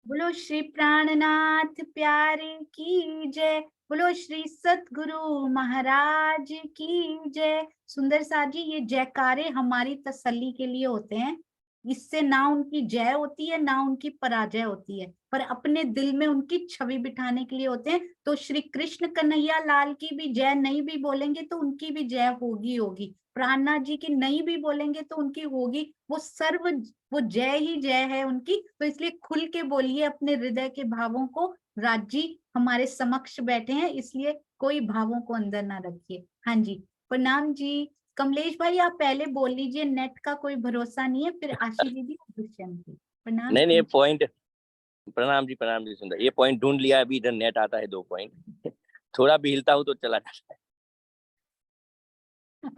बोलो श्री प्राणनाथ प्यारे की जय। बोलो श्री सतगुरु महाराज की जय। सुंदर साथ जी, ये जयकारे हमारी तसल्ली के लिए होते हैं। इससे ना उनकी जय होती है ना उनकी पराजय होती है, पर अपने दिल में उनकी छवि बिठाने के लिए होते हैं। तो श्री कृष्ण कन्हैया लाल की भी जय नहीं भी बोलेंगे तो उनकी भी जय होगी होगी। प्राणनाथ जी की नहीं भी बोलेंगे तो उनकी होगी। वो जय ही जय है उनकी। तो इसलिए खुल के बोलिए अपने हृदय के भावों को। राज जी हमारे समक्ष बैठे हैं, इसलिए कोई भावों को अंदर ना रखिए। हाँ जी, प्रणाम जी। कमलेश भाई आप पहले बोल लीजिए, नेट का कोई भरोसा नहीं है। फिर आशी दीदी और दुष्यंत जी। प्रणाम। नहीं नहीं, ये पॉइंट, प्रणाम जी सुंदर, ये पॉइंट ढूंढ लिया। अभी इधर नेट आता है 2 पॉइंट थोड़ा भी हिलता हूँ तो चला जाता है।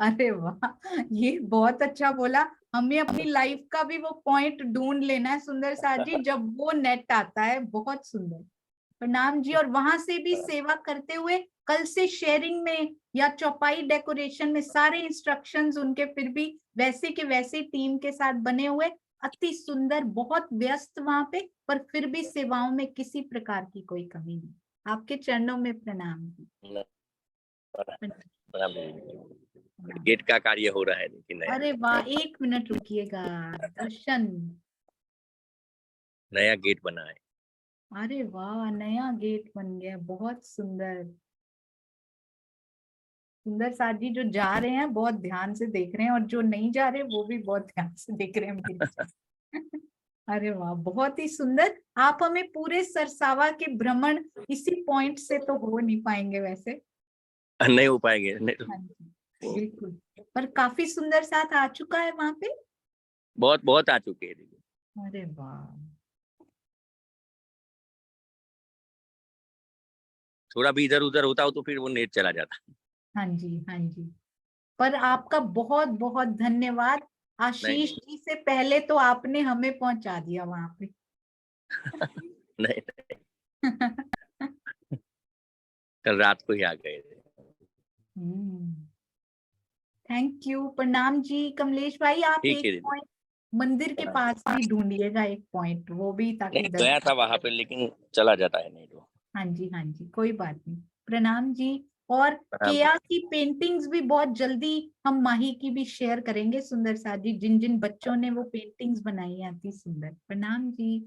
अरे वाह, ये बहुत अच्छा बोला। हमें अपनी लाइफ का भी वो पॉइंट ढूंढ लेना है सुंदर साथ जी, जब वो नेट आता है। बहुत सुंदर, प्रणाम जी। और वहां से भी सेवा करते हुए कल से शेयरिंग में या चौपाई डेकोरेशन में सारे इंस्ट्रक्शंस उनके फिर भी वैसे के वैसे टीम के साथ बने हुए। अति सुंदर, बहुत व्यस्त वहां पे, पर फिर भी सेवाओं में किसी प्रकार की कोई कमी नहीं। आपके चरणों में प्रणाम जी। प्रणाम। गेट का कार्य हो रहा है लेकिन अरे वाह, 1 मिनट रुकिएगा। दर्शन, नया गेट बना है। अरे वाह, नया गेट बन गया, बहुत सुंदर। सुंदर साथ जी जो जा रहे हैं बहुत ध्यान से देख रहे हैं, और जो नहीं जा रहे वो भी बहुत ध्यान से देख रहे हैं मेरी तरफ। अरे वाह, बहुत ही सुंदर। आप हमें पूरे सरसावा के भ्रमण इसी पॉइंट से तो हो नहीं पाएंगे वैसे। नहीं हो पाएंगे, नहीं तो हाँ जी, बिल्कुल। पर काफी सुंदर साथ आ चुका है वहां पे। बहुत बहुत आ चुके हैं। अरे वाह, थोड़ा भी इधर उधर होता हो तो फिर वो नेट चला जाता। हाँ जी हाँ जी। पर आपका बहुत बहुत धन्यवाद। नहीं आशीष नहीं जी से पहले तो आपने हमें पहुंचा दिया वहां पे। नहीं, कल रात को ही आ गए थे। थैंक यू, प्रणाम जी। कमलेश भाई आप ठीक एक है दीदी। पॉइंट मंदिर के पास भी ढूंढिएगा, एक पॉइंट वो भी, ताकि नहीं गया था वहां पे लेकिन चला जाता है नहीं तो। हाँ जी हाँ जी, कोई बात नहीं। प्रणाम जी। और प्रणाम जी। केया की पेंटिंग्स भी बहुत जल्दी हम माही की भी शेयर करेंगे सुंदर साथ जी, जिन जिन बच्चों ने वो पेंटिंग्स बनाई है अति सुंदर। प्रणाम जी।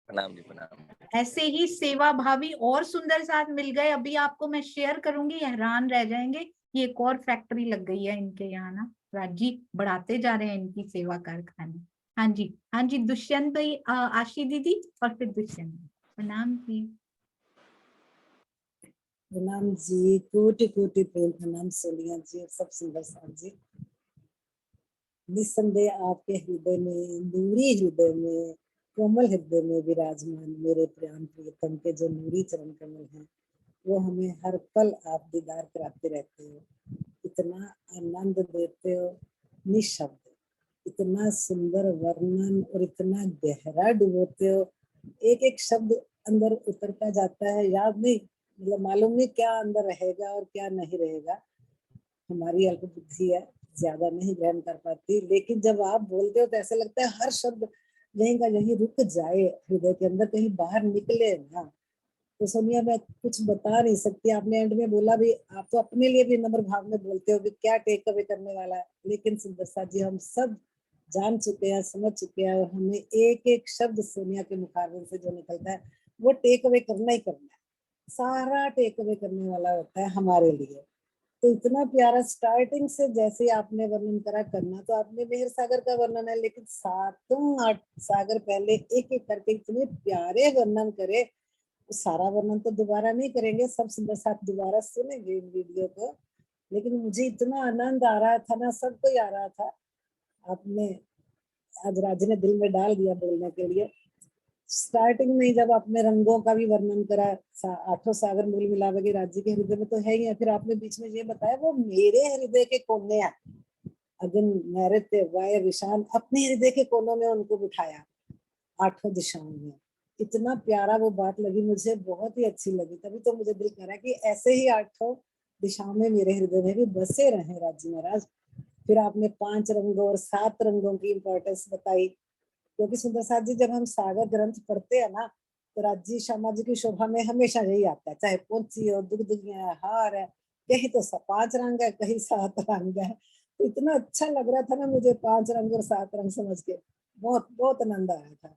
प्रणाम जी प्रणाम। ऐसे ही सेवा भावी और सुंदर साथ मिल गए, अभी आपको मैं शेयर करूंगी, हैरान रह जाएंगे। ये एक और फैक्ट्री लग गई है इनके यहाँ ना। राजी बढ़ाते जा रहे हैं इनकी सेवा कारखाने। हाँ जी हाँ जी, दुष्यंत भाई, आशी दीदी और फिर दुष्यंत भाई। प्रणाम जी। प्रणाम जी, कोटि कोटि प्रेम प्रणाम सोनिया जी और सब सुंदर साथ जी। निस्संदेह आपके हृदय में, नूरी हृदय में, कोमल हृदय में विराजमान मेरे प्राण प्रियतम के जो नूरी चरण कमल हैं, वो हमें हर पल आप दीदार कराते रहते हो। इतना आनंद देते हो निशब्द, इतना सुंदर वर्णन और इतना गहरा डुबोते हो। एक एक शब्द अंदर उतरता जाता है, याद नहीं, मतलब मालूम नहीं क्या अंदर रहेगा और क्या नहीं रहेगा। हमारी अल्प बुद्धि है, ज्यादा नहीं ग्रहण कर पाती, लेकिन जब आप बोलते हो तो ऐसा लगता है हर शब्द यहीं का यहीं रुक जाए, हृदय के अंदर कहीं बाहर निकले ना। तो सोनिया मैं कुछ बता नहीं सकती, आपने एंड में बोला भी, आप तो अपने लिए भी नम्र भाव में बोलते हो कि क्या टेक अवे करने वाला है, लेकिन सुंदरसा जी हम सब जान चुके हैं, समझ चुके हैं, और हमें एक एक शब्द सोनिया के मुखारबिन से जो निकलता है वो टेक अवे करना ही करना है। सारा टेक अवे करने वाला होता है हमारे लिए। तो इतना प्यारा स्टार्टिंग से जैसे आपने वर्णन करा, करना तो आपने मेहर सागर का वर्णन है, लेकिन सातों आठ सागर पहले एक एक करके इतने प्यारे वर्णन करे। सारा वर्णन तो दोबारा नहीं करेंगे, सब सुंदर साथ दोबारा सुनेंगे इन वीडियो को, लेकिन मुझे इतना आनंद आ रहा था ना, सबको ही आ रहा था। आपने आज राज ने दिल में डाल दिया बोलने के लिए। स्टार्टिंग में जब आपने रंगों का भी वर्णन करा, आठों सागर मूल मिलावे राज्य के हृदय में तो है ही है, फिर आपने बीच में ये बताया वो मेरे हृदय के कोने हैं, अगन नैऋत्य वाय विशान, अपने हृदय के कोनों में उनको बिठाया, आठों दिशाओं में। इतना प्यारा वो बात लगी मुझे, बहुत ही अच्छी लगी। तभी तो मुझे दिल करा कि ऐसे ही आठों दिशाओं में मेरे हृदय में भी बसे रहे राज्य महाराज। फिर आपने 5 रंगों और 7 रंगों की इंपॉर्टेंस बताई, क्योंकि सुंदर साथ जी जब हम सागर ग्रंथ पढ़ते हैं ना, तो राज्य श्यामा जी की शोभा में हमेशा यही आता है, चाहे पोंची हो, दुगदुगियां, हार है, कहीं तो 5 रंग है, कहीं 7 रंग है। तो इतना अच्छा लग रहा था ना मुझे 5 रंग और 7 रंग समझ के, बहुत बहुत आनंद आया था।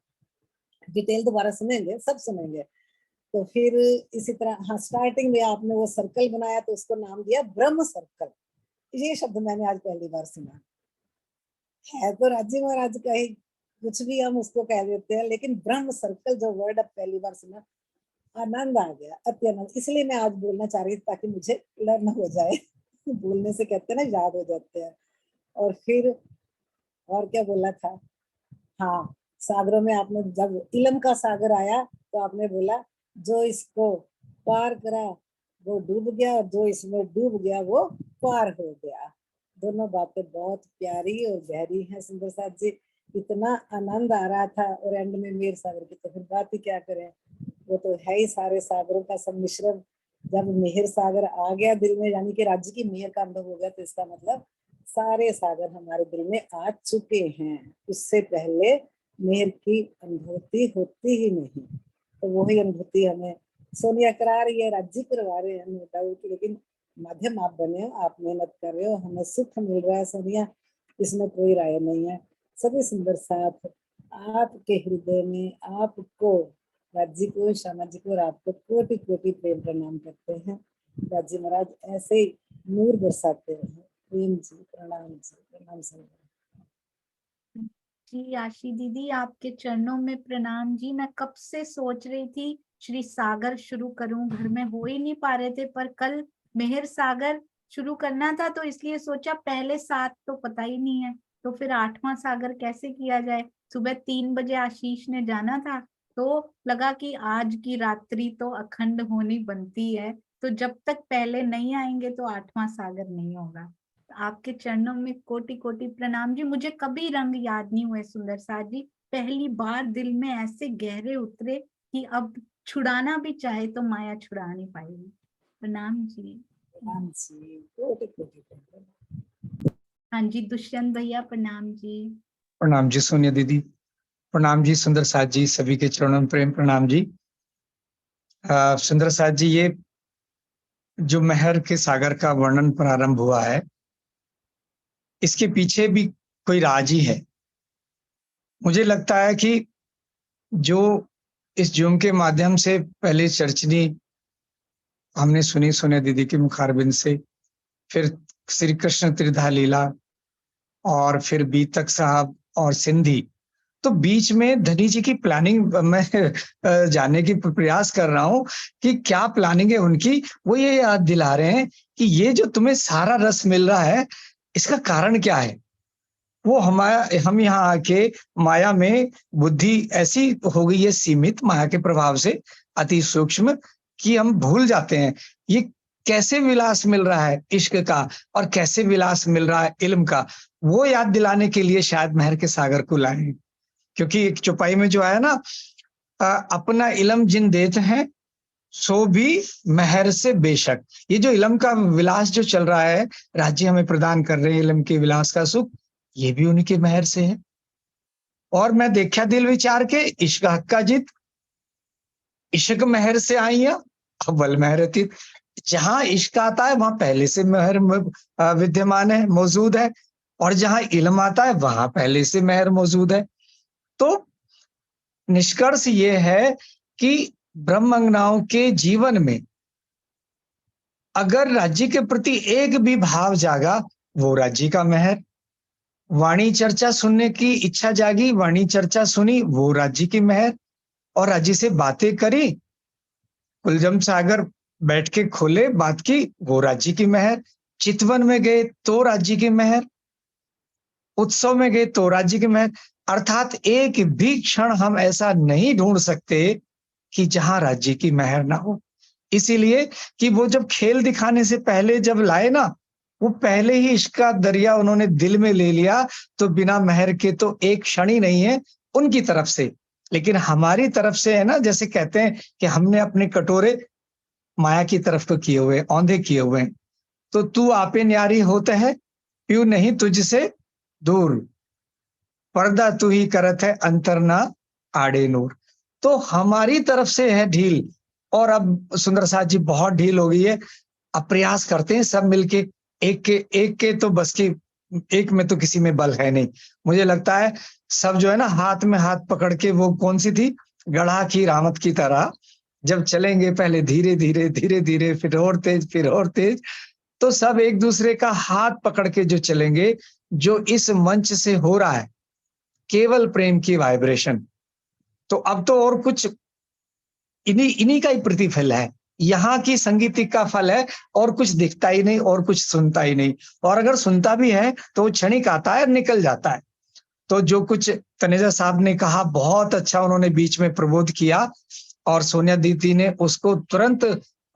डिटेल दोबारा सुनेंगे, सब सुनेंगे। तो फिर इसी तरह, हाँ, स्टार्टिंग में आपने वो सर्कल बनाया तो उसको नाम दिया ब्रह्म सर्कल। ये शब्द मैंने आज पहली बार सुना। है तो राज्य महाराज का ही, कुछ भी हम उसको कह देते हैं, लेकिन ब्रह्म सर्कल जो वर्ड अब पहली बार सुना, आनंद आ गया, अति आनंद। इसलिए मैं आज बोलना चाह रही थी ताकि मुझे लर्न हो जाए। बोलने से कहते हैं ना, याद हो जाते हैं। और फिर और क्या बोला था, हाँ, सागरों में आपने जब इलम का सागर आया तो आपने बोला जो इसको पार करा वो डूब गया, और जो इसमें डूब गया वो पार हो गया। दोनों बातें बहुत प्यारी और गहरी हैं सुंदर साथ जी। इतना आनंद आ रहा था, और एंड में मीर सागर की तो फिर बात ही क्या करें, वो तो है ही सारे सागरों का सम्मिश्रण। जब मेहर सागर आ गया दिल में, यानी कि राज्य की मेहर का अनुभव हो गया, तो इसका मतलब सारे सागर हमारे दिल में आ चुके हैं। उससे पहले मेहर की अनुभूति होती ही नहीं, तो वही अनुभूति हमें सोनिया करा रही है, राज्य करवा रहे हैं, नो डाउट। लेकिन माध्यम आप बने हो, आप मेहनत कर रहे हो, हमें सुख मिल रहा है सोनिया, इसमें कोई राय नहीं है। सभी सुंदर साथ आपके हृदय में, आपको, राज्य को, श्यामा जी को और आपको कोटि कोटि प्रेम प्रणाम करते हैं। राज्य महाराज ऐसे ही नूर बरसाते हैं। प्रेम जी, प्रणाम जी, प्रणाम संग। जी आशी दीदी, आपके चरणों में प्रणाम जी। मैं कब से सोच रही थी श्री सागर शुरू करूं, घर में हो ही नहीं पा रहे थे, पर कल मेहर सागर शुरू करना था तो इसलिए सोचा पहले 7 तो पता ही नहीं है, तो फिर 8वां सागर कैसे किया जाए। सुबह 3 बजे आशीष ने जाना था, तो लगा कि आज की रात्रि तो अखंड होनी बनती है, तो जब तक पहले नहीं आएंगे तो 8वां सागर नहीं होगा। आपके चरणों में कोटि कोटि प्रणाम जी। मुझे कभी रंग याद नहीं हुए सुंदर साथ जी, पहली बार दिल में ऐसे गहरे उतरे कि अब छुड़ाना भी चाहे तो माया छुड़ा नहीं पाएगी। प्रणाम जी। प्रणाम जी, कोटि कोटि प्रणाम। हाँ जी, दुष्यंत भैया प्रणाम जी। प्रणाम जी सोनिया दीदी, प्रणाम जी सुंदर साथ जी, सभी के चरणों में प्रेम प्रणाम जी। सुंदर साथ जी, ये जो मेहर के सागर का वर्णन प्रारंभ हुआ है, इसके पीछे भी कोई राज ही है। मुझे लगता है कि जो इस जूम के माध्यम से पहले चर्चनी हमने सुनी सोनिया दीदी के मुखारबिंद से, फिर श्री कृष्ण त्रिधा लीला, और फिर बीतक साहब और सिंधी, तो बीच में धनी जी की प्लानिंग मैं जानने की प्रयास कर रहा हूँ कि क्या प्लानिंग है उनकी। वो ये याद दिला रहे हैं कि ये जो तुम्हें सारा रस मिल रहा है, इसका कारण क्या है। वो हम यहाँ आके माया में बुद्धि ऐसी हो गई है सीमित, माया के प्रभाव से अति सूक्ष्म, कि हम भूल जाते हैं ये कैसे विलास मिल रहा है इश्क का, और कैसे विलास मिल रहा है इल्म का। वो याद दिलाने के लिए शायद मेहर के सागर को लाए, क्योंकि एक चौपाई में जो आया ना, अपना इलम जिन देते हैं सो भी मेहर से बेशक। ये जो इलम का विलास जो चल रहा है, राज्य हमें प्रदान कर रहे हैं इलम के विलास का सुख, ये भी उनके मेहर से है। और मैं देखा दिल विचार के इश्क हक्का जित, इश्क मेहर से आई अव्वल मेहर थी। जहां इश्क आता है वहां पहले से मेहर विद्यमान है, मौजूद है, और जहां इल्म आता है वहां पहले से मेहर मौजूद है। तो निष्कर्ष ये है कि ब्रह्मंगनाओं के जीवन में अगर राज्य के प्रति एक भी भाव जागा, वो राज्य का मेहर। वाणी चर्चा सुनने की इच्छा जागी, वाणी चर्चा सुनी, वो राज्य की मेहर। और राज्य से बातें करी, कुलजम सागर बैठ के खोले बात की, वो राज्य की मेहर। चितवन में गए तो राज्य की मेहर, उत्सव में गए तो राज्य की मेहर। अर्थात एक भी क्षण हम ऐसा नहीं ढूंढ सकते कि जहां राज्य की मेहर ना हो। इसीलिए कि वो जब खेल दिखाने से पहले जब लाए ना, वो पहले ही इश्क का दरिया उन्होंने दिल में ले लिया, तो बिना मेहर के तो एक क्षण ही नहीं है उनकी तरफ से। लेकिन हमारी तरफ से है ना, जैसे कहते हैं कि हमने अपने कटोरे माया की तरफ को किए हुए, औंधे किए हुए हैं। तो तू आपे न्यारी होते है, प्यू नहीं तुझसे दूर, पर्दा तू ही करत है अंतर ना आड़े नूर। तो हमारी तरफ से है ढील, और अब सुंदर साथ जी बहुत ढील हो गई है। अब प्रयास करते हैं सब मिलके, एक के तो बस की, एक में तो किसी में बल है नहीं। मुझे लगता है सब जो है ना हाथ में हाथ पकड़ के, वो कौन सी थी, गधा की रामत की तरह जब चलेंगे, पहले धीरे धीरे धीरे धीरे, फिर और तेज, फिर और तेज, तो सब एक दूसरे का हाथ पकड़ के जो चलेंगे, जो इस मंच से हो रहा है केवल प्रेम की वाइब्रेशन, तो अब तो और कुछ इन्हीं इन्हीं का ही प्रतिफल है, यहाँ की संगीतिक का फल है, और कुछ दिखता ही नहीं और कुछ सुनता ही नहीं, और अगर सुनता भी है तो वो क्षणिक आता है और निकल जाता है। तो जो कुछ तनेजा साहब ने कहा बहुत अच्छा उन्होंने बीच में प्रबोध किया, और सोनिया दीदी ने उसको तुरंत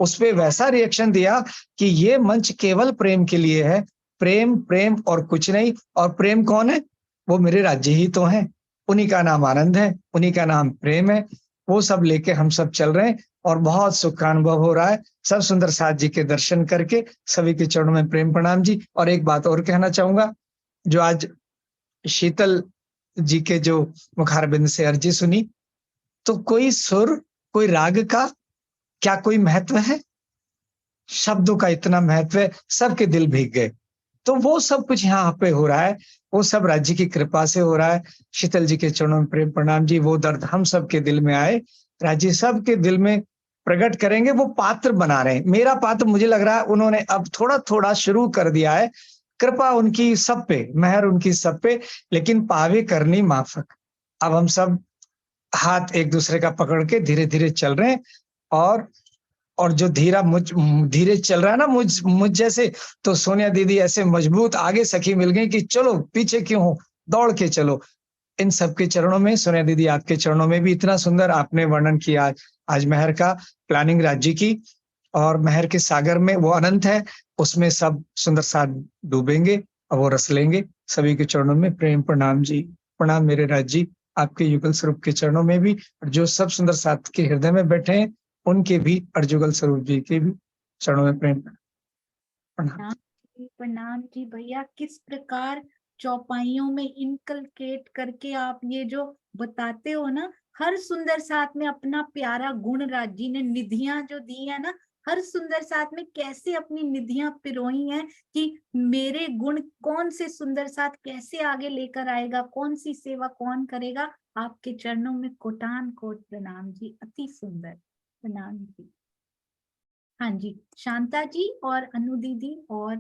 उस पे वैसा रिएक्शन दिया कि ये मंच केवल प्रेम के लिए है, प्रेम प्रेम और कुछ नहीं। और प्रेम कौन है? वो मेरे राज्य ही तो हैं, उन्हीं का नाम आनंद है, उन्हीं का नाम प्रेम है। वो सब लेके हम सब चल रहे हैं, और बहुत सुख का अनुभव हो रहा है सब सुंदर साथ जी के दर्शन करके। सभी के चरणों में प्रेम प्रणाम जी। और एक बात और कहना चाहूंगा, जो आज शीतल जी के जो मुखारबिंद से अर्जी सुनी, तो कोई सुर, कोई राग का क्या कोई महत्व है? शब्दों का इतना महत्व है, सबके दिल भीग गए। तो वो सब कुछ यहाँ पे हो रहा है, वो सब राज्य की कृपा से हो रहा है। शीतल जी के चरणों में प्रेम प्रणाम जी। वो दर्द हम सबके दिल में आए, राज्य सबके दिल में प्रकट करेंगे। वो पात्र बना रहे हैं, मेरा पात्र मुझे लग रहा है उन्होंने अब थोड़ा थोड़ा शुरू कर दिया है। कृपा उनकी सब पे, मेहर उनकी सब पे, लेकिन पावे करनी माफक। अब हम सब हाथ एक दूसरे का पकड़ के धीरे धीरे चल रहे हैं, और जो धीरे चल रहा है ना मुझ जैसे, तो सोनिया दीदी ऐसे मजबूत आगे सखी मिल गई कि चलो पीछे क्यों हो, दौड़ के चलो। इन सबके चरणों में, सोनिया दीदी आपके चरणों में भी इतना सुंदर आपने वर्णन किया आज मेहर का, प्लानिंग राज्य की, और मेहर के सागर में वो अनंत है, उसमें सब सुंदर साथ डूबेंगे और वो रस लेंगे। सभी के चरणों में प्रेम प्रणाम जी। प्रणाम मेरे राज्य जी, आपके युगल स्वरूप के चरणों में भी, और जो सब सुंदर साथ के हृदय में बैठे हैं उनके भी, अर्जुगल स्वरूप जी के भी चरणों में प्रेम प्रणाम। प्रणाम जी भैया। किस प्रकार चौपाइयों में इनकलकेट करके आप ये जो बताते हो ना, हर सुंदर साथ में अपना प्यारा गुण राज्य ने निधियां जो दी है ना, हर सुंदर साथ में कैसे अपनी निधियां पिरोई हैं कि मेरे गुण कौन से सुंदर साथ कैसे आगे लेकर आएगा, कौन सी सेवा कौन करेगा। आपके चरणों में कोटान कोट प्रणाम जी, अति सुंदर प्रणाम जी। हाँ जी, शांता जी और अनु दीदी और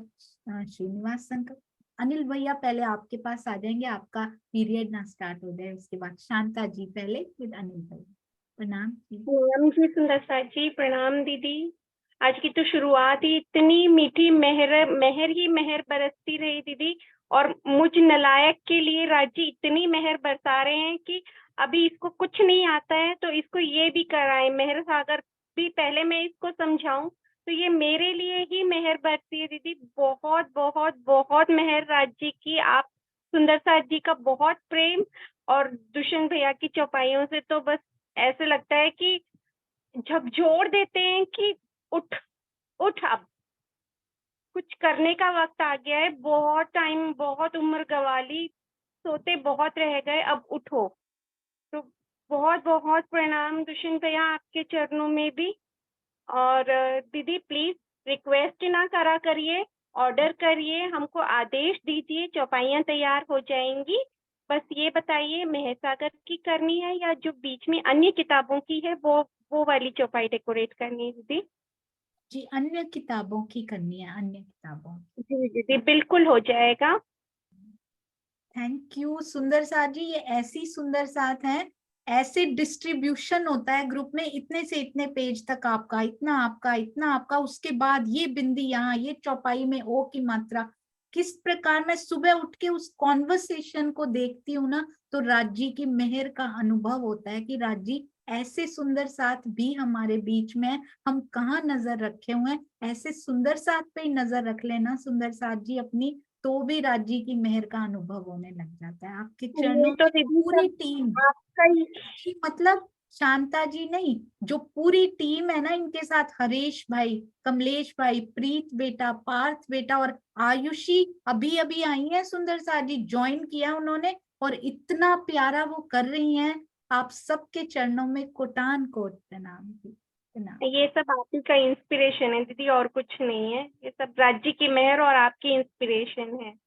श्रीनिवास संकर, अनिल भैया पहले आपके पास आ जाएंगे, आपका पीरियड ना स्टार्ट हो जाए, उसके बाद शांता जी पहले, फिर अनिल भैया। प्रणाम जी। प्रणाम जी सुंदर साथ जी, प्रणाम दीदी। आज की तो शुरुआत ही इतनी मीठी मेहर ही मेहर बरसती रही दीदी, और मुझ नलायक के लिए राज्य इतनी मेहर बरसा रहे हैं कि अभी इसको कुछ नहीं आता है तो इसको ये भी कराएं, मेहर सागर भी पहले मैं इसको समझाऊं तो ये मेरे लिए ही मेहर बरसी है दीदी। बहुत बहुत बहुत मेहर राज्य की, आप सुंदर साथ जी का बहुत प्रेम, और दुष्यंत भैया की चौपाइयों से तो बस ऐसे लगता है कि झकझोर देते हैं कि उठ उठ, अब कुछ करने का वक्त आ गया है, बहुत टाइम, बहुत उम्र गवा ली, सोते बहुत रह गए, अब उठो। तो बहुत बहुत प्रणाम दुष्यंत भैया आपके चरणों में भी। और दीदी प्लीज रिक्वेस्ट ना करा करिए, ऑर्डर करिए, हमको आदेश दीजिए, चौपाइयाँ तैयार हो जाएंगी। बस ये बताइए मेहर सागर की करनी है या जो बीच में अन्य किताबों की है वो वाली चौपाई डेकोरेट करनी है दीदी? जी अन्य किताबों की करनी है, अन्य किताबों। जी दीदी बिल्कुल हो जाएगा। थैंक यू सुंदर साथ जी। ये ऐसी सुंदर साथ हैं, ऐसे डिस्ट्रीब्यूशन होता है ग्रुप में, इतने से इतने पेज तक आपका, इतना आपका, इतना आपका, उसके बाद ये बिंदी यहाँ, ये चौपाई में ओ की मात्रा। किस प्रकार मैं सुबह उठ के उस कॉन्वर्सेशन को देखती हूँ ना, तो राज्य की मेहर का अनुभव होता है कि राज्य ऐसे सुंदर साथ भी हमारे बीच में है। हम कहाँ नजर रखे हुए हैं, ऐसे सुंदर साथ पे ही नजर रख लेना सुंदर साथ जी अपनी, तो भी राज्य की मेहर का अनुभव होने लग जाता है। आपके चरणों तो में दीदी पूरी टीम, आपका ही मतलब शांता जी नहीं, जो पूरी टीम है ना इनके साथ, हरीश भाई, कमलेश भाई, प्रीत बेटा, पार्थ बेटा और आयुषी अभी अभी आई है सुंदर साथ जी, ज्वाइन किया उन्होंने और इतना प्यारा वो कर रही हैं। आप सबके चरणों में कोटान कोट प्रणाम जी, प्रणाम। ये सब आप ही का इंस्पिरेशन है दीदी, और कुछ नहीं है। ये सब राज्य की मेहर और आपकी इंस्पिरेशन है। बस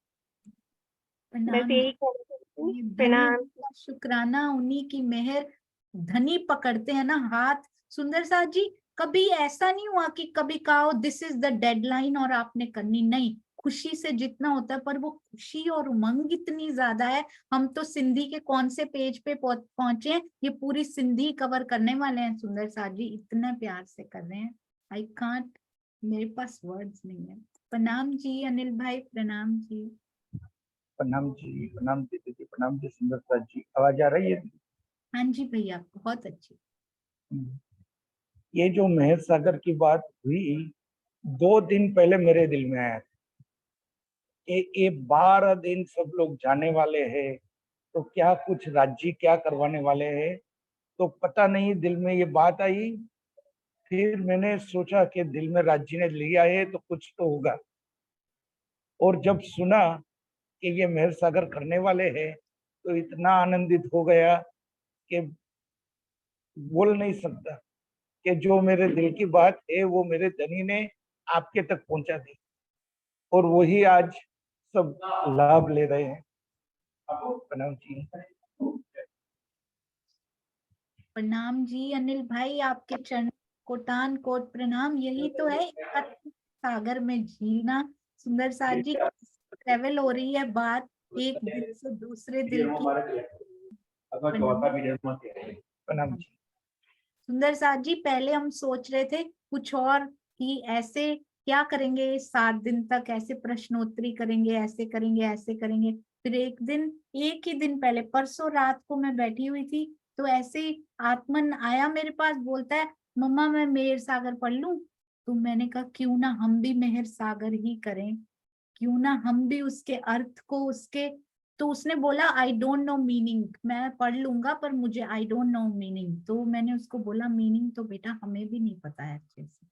प्रणाम यही कहना चाहती हूँ। ये धनी प्रणाम। का शुक्राना, उन्हीं की मेहर। धनी पकड़ते हैं ना हाथ। सुंदर साथ जी, कभी ऐसा नहीं हुआ कि कभी कहा दिस इज द डेडलाइन और आपने करनी नहीं? खुशी से जितना होता है, पर वो खुशी और उमंग इतनी ज्यादा है। हम तो सिंधी के कौन से पेज पे पहुंचे हैं, ये पूरी सिंधी कवर करने वाले हैं। सुंदर साथ जी इतना प्यार से कर रहे हैं, आई कांट, मेरे पास वर्ड्स नहीं है। प्रणाम जी अनिल भाई, प्रणाम जी। प्रणाम जी दीदी, प्रणाम जी सुंदरता जी। आवाज आ रही है? हाँ जी भैया, बहुत अच्छी। ये जो मेहर सागर की बात हुई, 2 दिन पहले मेरे दिल में आया कि ये 12 दिन सब लोग जाने वाले हैं, तो क्या कुछ राज्य क्या करवाने वाले हैं। तो पता नहीं दिल में ये बात आई। फिर मैंने सोचा कि दिल में राज्य ने लिया है तो कुछ तो होगा। और जब सुना कि ये मेहर सागर करने वाले हैं तो इतना आनंदित हो गया कि बोल नहीं सकता कि जो मेरे दिल की बात है वो मेरे धनी ने आपके तक पहुंचा दी, और वही आज सब लाभ ले रहे हैं। प्रणाम जी। प्रणाम जी अनिल भाई, आपके चरण कोटान कोट प्रणाम। यही तो है सागर में झीलना। सुंदर साथ जी, ट्रेवल हो रही है बात एक दिल से दूसरे दिल की। प्रणाम जी। सुंदर साथ जी, पहले हम सोच रहे थे कुछ और कि ऐसे क्या करेंगे, 7 दिन तक ऐसे प्रश्नोत्तरी करेंगे, ऐसे करेंगे, ऐसे करेंगे। फिर एक ही दिन पहले, परसों रात को मैं बैठी हुई थी, तो ऐसे ही आत्मन आया मेरे पास, बोलता है मम्मा मैं मेहर सागर पढ़ लूं। तो मैंने कहा क्यों ना हम भी मेहर सागर ही करें, क्यों ना हम भी उसके अर्थ को उसके। तो उसने बोला आई डोंट नो मीनिंग, मैं पढ़ लूंगा पर मुझे आई डोंट नो मीनिंग। तो मैंने उसको बोला मीनिंग तो बेटा हमें भी नहीं पता है अच्छे से,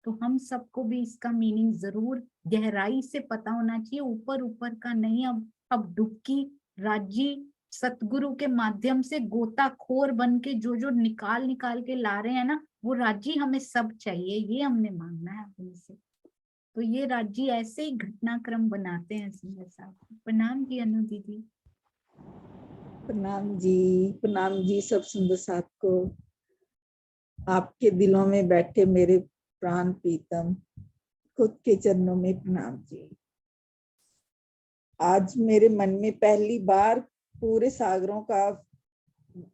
तो हम सबको भी इसका मीनिंग जरूर गहराई से पता होना चाहिए, ऊपर ऊपर का नहीं। अब डुबकी राज्य सतगुरु के माध्यम से गोताखोर बन के जो जो निकाल निकाल के ला रहे हैं ना, वो राज्य हमें सब चाहिए, ये हमने मांगना है उनसे। तो ये राज्य ऐसे ही घटनाक्रम बनाते हैं। सुंदर साहब, प्रणाम जी अनु दीदी। प्रणाम जी सब सुंदर साथ को। आपके दिलों में बैठे मेरे प्राण प्रीतम, खुद के चरणों में प्रणाम जी। आज मेरे मन में पहली बार पूरे सागरों का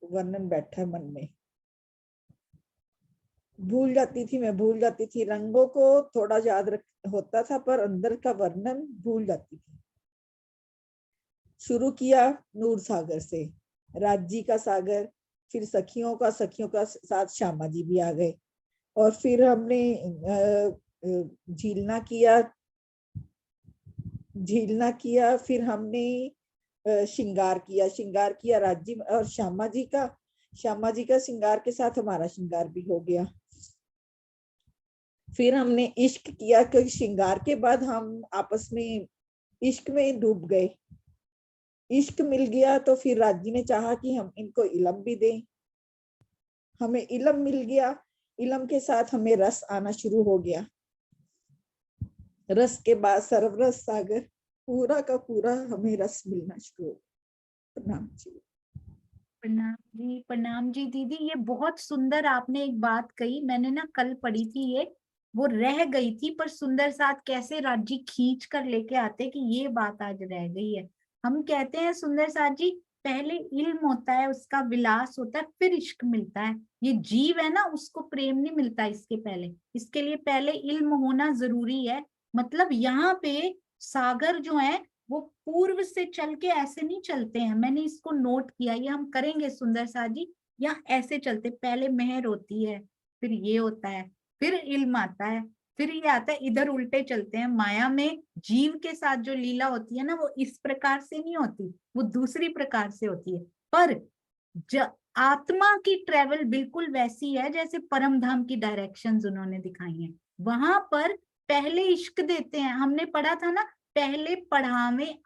वर्णन बैठा मन में। भूल जाती थी रंगों को थोड़ा याद होता था, पर अंदर का वर्णन भूल जाती थी। शुरू किया नूर सागर से, राज्य का सागर, फिर सखियों का साथ श्यामा जी भी आ गए, और फिर हमने झीलना किया, फिर हमने श्रृंगार किया राज्य और श्यामा जी का श्रृंगार के साथ हमारा श्रृंगार भी हो गया। फिर हमने इश्क किया, क्योंकि श्रृंगार के बाद हम आपस में इश्क में डूब गए। इश्क मिल गया तो फिर राज्य ने चाहा कि हम इनको इलम भी दें। हमें इलम मिल गया, इलम के साथ हमें रस आना शुरू हो गया। रस के बाद सर्वरस सागर, पूरा का पूरा हमें रस मिलना शुरू हो गया। प्रणाम जी। प्रणाम जी दीदी। ये बहुत सुंदर आपने एक बात कही, मैंने ना कल पढ़ी थी, ये वो रह गई थी, पर सुंदर साथ कैसे राज्य खींच कर लेके आते कि ये बात आज रह गई है। हम कहते हैं सुंदर साथ जी, पहले इल्म होता है, उसका विलास होता है, फिर इश्क मिलता है। ये जीव है ना, उसको प्रेम नहीं मिलता इसके पहले, इसके लिए पहले इल्म होना जरूरी है। मतलब यहाँ पे सागर जो है वो पूर्व से चल के ऐसे नहीं चलते हैं, मैंने इसको नोट किया, ये हम करेंगे सुंदर साथ जी। यहाँ ऐसे चलते, पहले मेहर होती है, फिर ये होता है, फिर इल्म आता है, फिर ये आता है, इधर उल्टे चलते हैं। माया में जीव के साथ जो लीला होती है ना, वो इस प्रकार से नहीं होती, वो दूसरी प्रकार से होती है। पर आत्मा की ट्रेवल बिल्कुल वैसी है जैसे परम धाम की डायरेक्शंस उन्होंने दिखाई हैं। वहां पर पहले इश्क देते हैं, हमने पढ़ा था ना, पहले पढ़ावे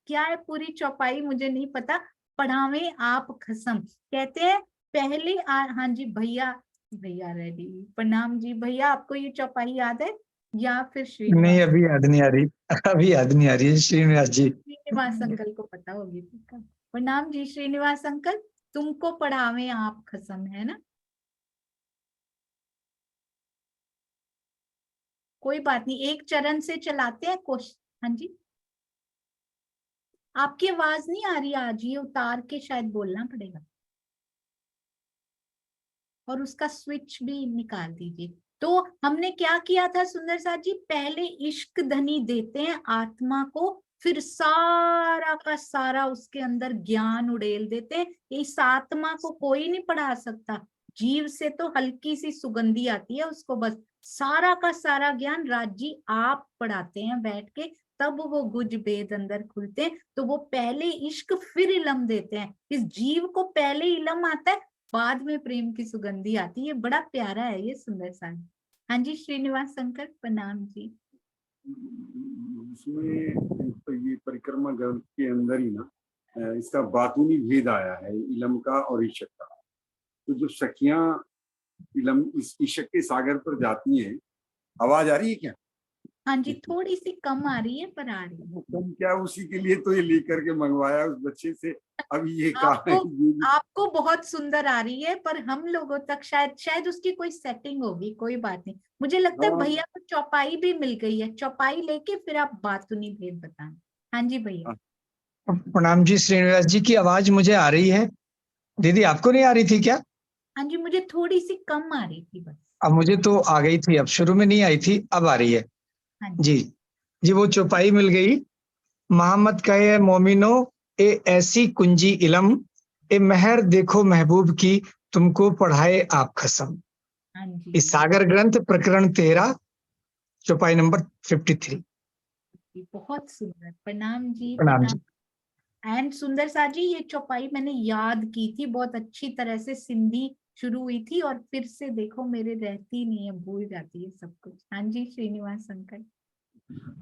क्या है पूरी चौपाई मुझे नहीं पता, पढ़ावे आप खसम। कहते हैं पहले हाँ जी भैया, भैया रेडी, प्रणाम जी भैया। आपको ये चौपाई याद है या फिर नहीं, श्रीनिवास? अभी याद नहीं आ रही, अभी याद नहीं आ रही है श्रीनिवास जी। श्रीनिवास अंकल को पता होगी। प्रणाम जी श्रीनिवास अंकल, तुमको पढ़ावे आप खसम, है ना? कोई बात नहीं, एक चरण से चलाते हैं क्वेश्चन। हाँ जी, आपकी आवाज नहीं आ रही आज, ये उतार के शायद बोलना पड़ेगा और उसका स्विच भी निकाल दीजिए। तो हमने क्या किया था सुंदर साथ जी, पहले इश्क धनी देते हैं आत्मा को, फिर सारा का सारा उसके अंदर ज्ञान उड़ेल देते हैं। इस आत्मा को कोई नहीं पढ़ा सकता, जीव से तो हल्की सी सुगंधी आती है उसको, बस सारा का सारा ज्ञान राज जी आप पढ़ाते हैं बैठ के, तब वो गुज भेद अंदर खुलते हैं। तो वो पहले इश्क फिर इलम देते हैं। इस जीव को पहले इलम आता है, बाद में प्रेम की सुगंधी आती है। बड़ा प्यारा है ये सुंदर सा। हाँ जी श्रीनिवास शंकर, प्रणाम जी। इसमें तो ये परिक्रमा ग्रंथ के अंदर ही ना इसका बातूनी भेद आया है इलम का और ईशक का। तो जब सखियां इलम इस ईशक के सागर पर जाती हैं, आवाज आ रही है क्या? हाँ जी, थोड़ी सी कम आ रही है पर आ रही है। वो कम क्या, उसी के लिए तो ये लेकर के मंगवाया उस बच्चे से। अब ये कहा है आपको बहुत सुंदर आ रही है, पर हम लोगों तक शायद उसकी कोई सेटिंग होगी, कोई बात नहीं। मुझे लगता है भैया को चौपाई भी मिल गई है, चौपाई लेके फिर आप बातूनी भेद बताएं। हाँ जी भैया। प्रणाम जी श्रीनिवास जी की आवाज मुझे आ रही है, दीदी आपको नहीं आ रही थी क्या? हाँ जी, मुझे थोड़ी सी कम आ रही थी बस। अब मुझे तो आ गई थी, अब शुरू में नहीं आई थी, अब आ रही है। हाँ जी जी, वो चौपाई मिल गई। मोहम्मद कहे मोमिनो ए ऐसी कुंजी इलम, ए मेहर देखो महबूब की, तुमको पढ़ाए आप खसम। हाँ जी, इस सागर ग्रंथ प्रकरण 13, चौपाई नंबर 53। बहुत सुंदर। प्रणाम जी, प्रणाम जी। एंड सुंदर सा जी, ये चौपाई मैंने याद की थी बहुत अच्छी तरह से। सिंधी शुरू हुई थी और फिर से देखो मेरे रहती नहीं है, भूल जाती है सब कुछ। हाँ जी श्रीनिवास अंकल।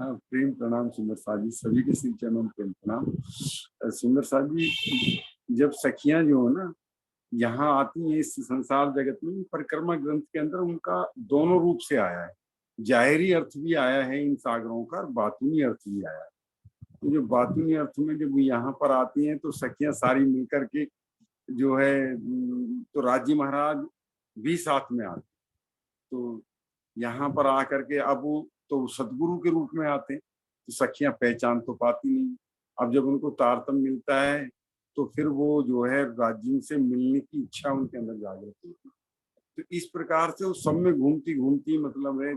हाँ, प्रेम प्रणाम सुंदर साथ जी, सभी के श्री चरणों में प्रेम प्रणाम। सुंदर साथ जी, जब सखियां जो है ना यहाँ आती हैं इस संसार जगत में, परिक्रमा ग्रंथ के अंदर उनका दोनों रूप से आया है। जाहिरी अर्थ भी आया है इन सागरों का, बातूनी अर्थ भी आया है। तो जो बातूनी अर्थ में जब यहाँ पर आती हैं तो सखियां सारी मिलकर के जो है, तो राजी महाराज भी साथ में आते। तो यहाँ पर आकर के अब वो तो सदगुरु के रूप में आते हैं, तो सखियां पहचान तो पाती नहीं। अब जब उनको तारतम्य मिलता है तो फिर वो जो है राजीव से मिलने की इच्छा उनके अंदर जागृत होती है। तो इस प्रकार से वो सब में घूमती घूमती मतलब है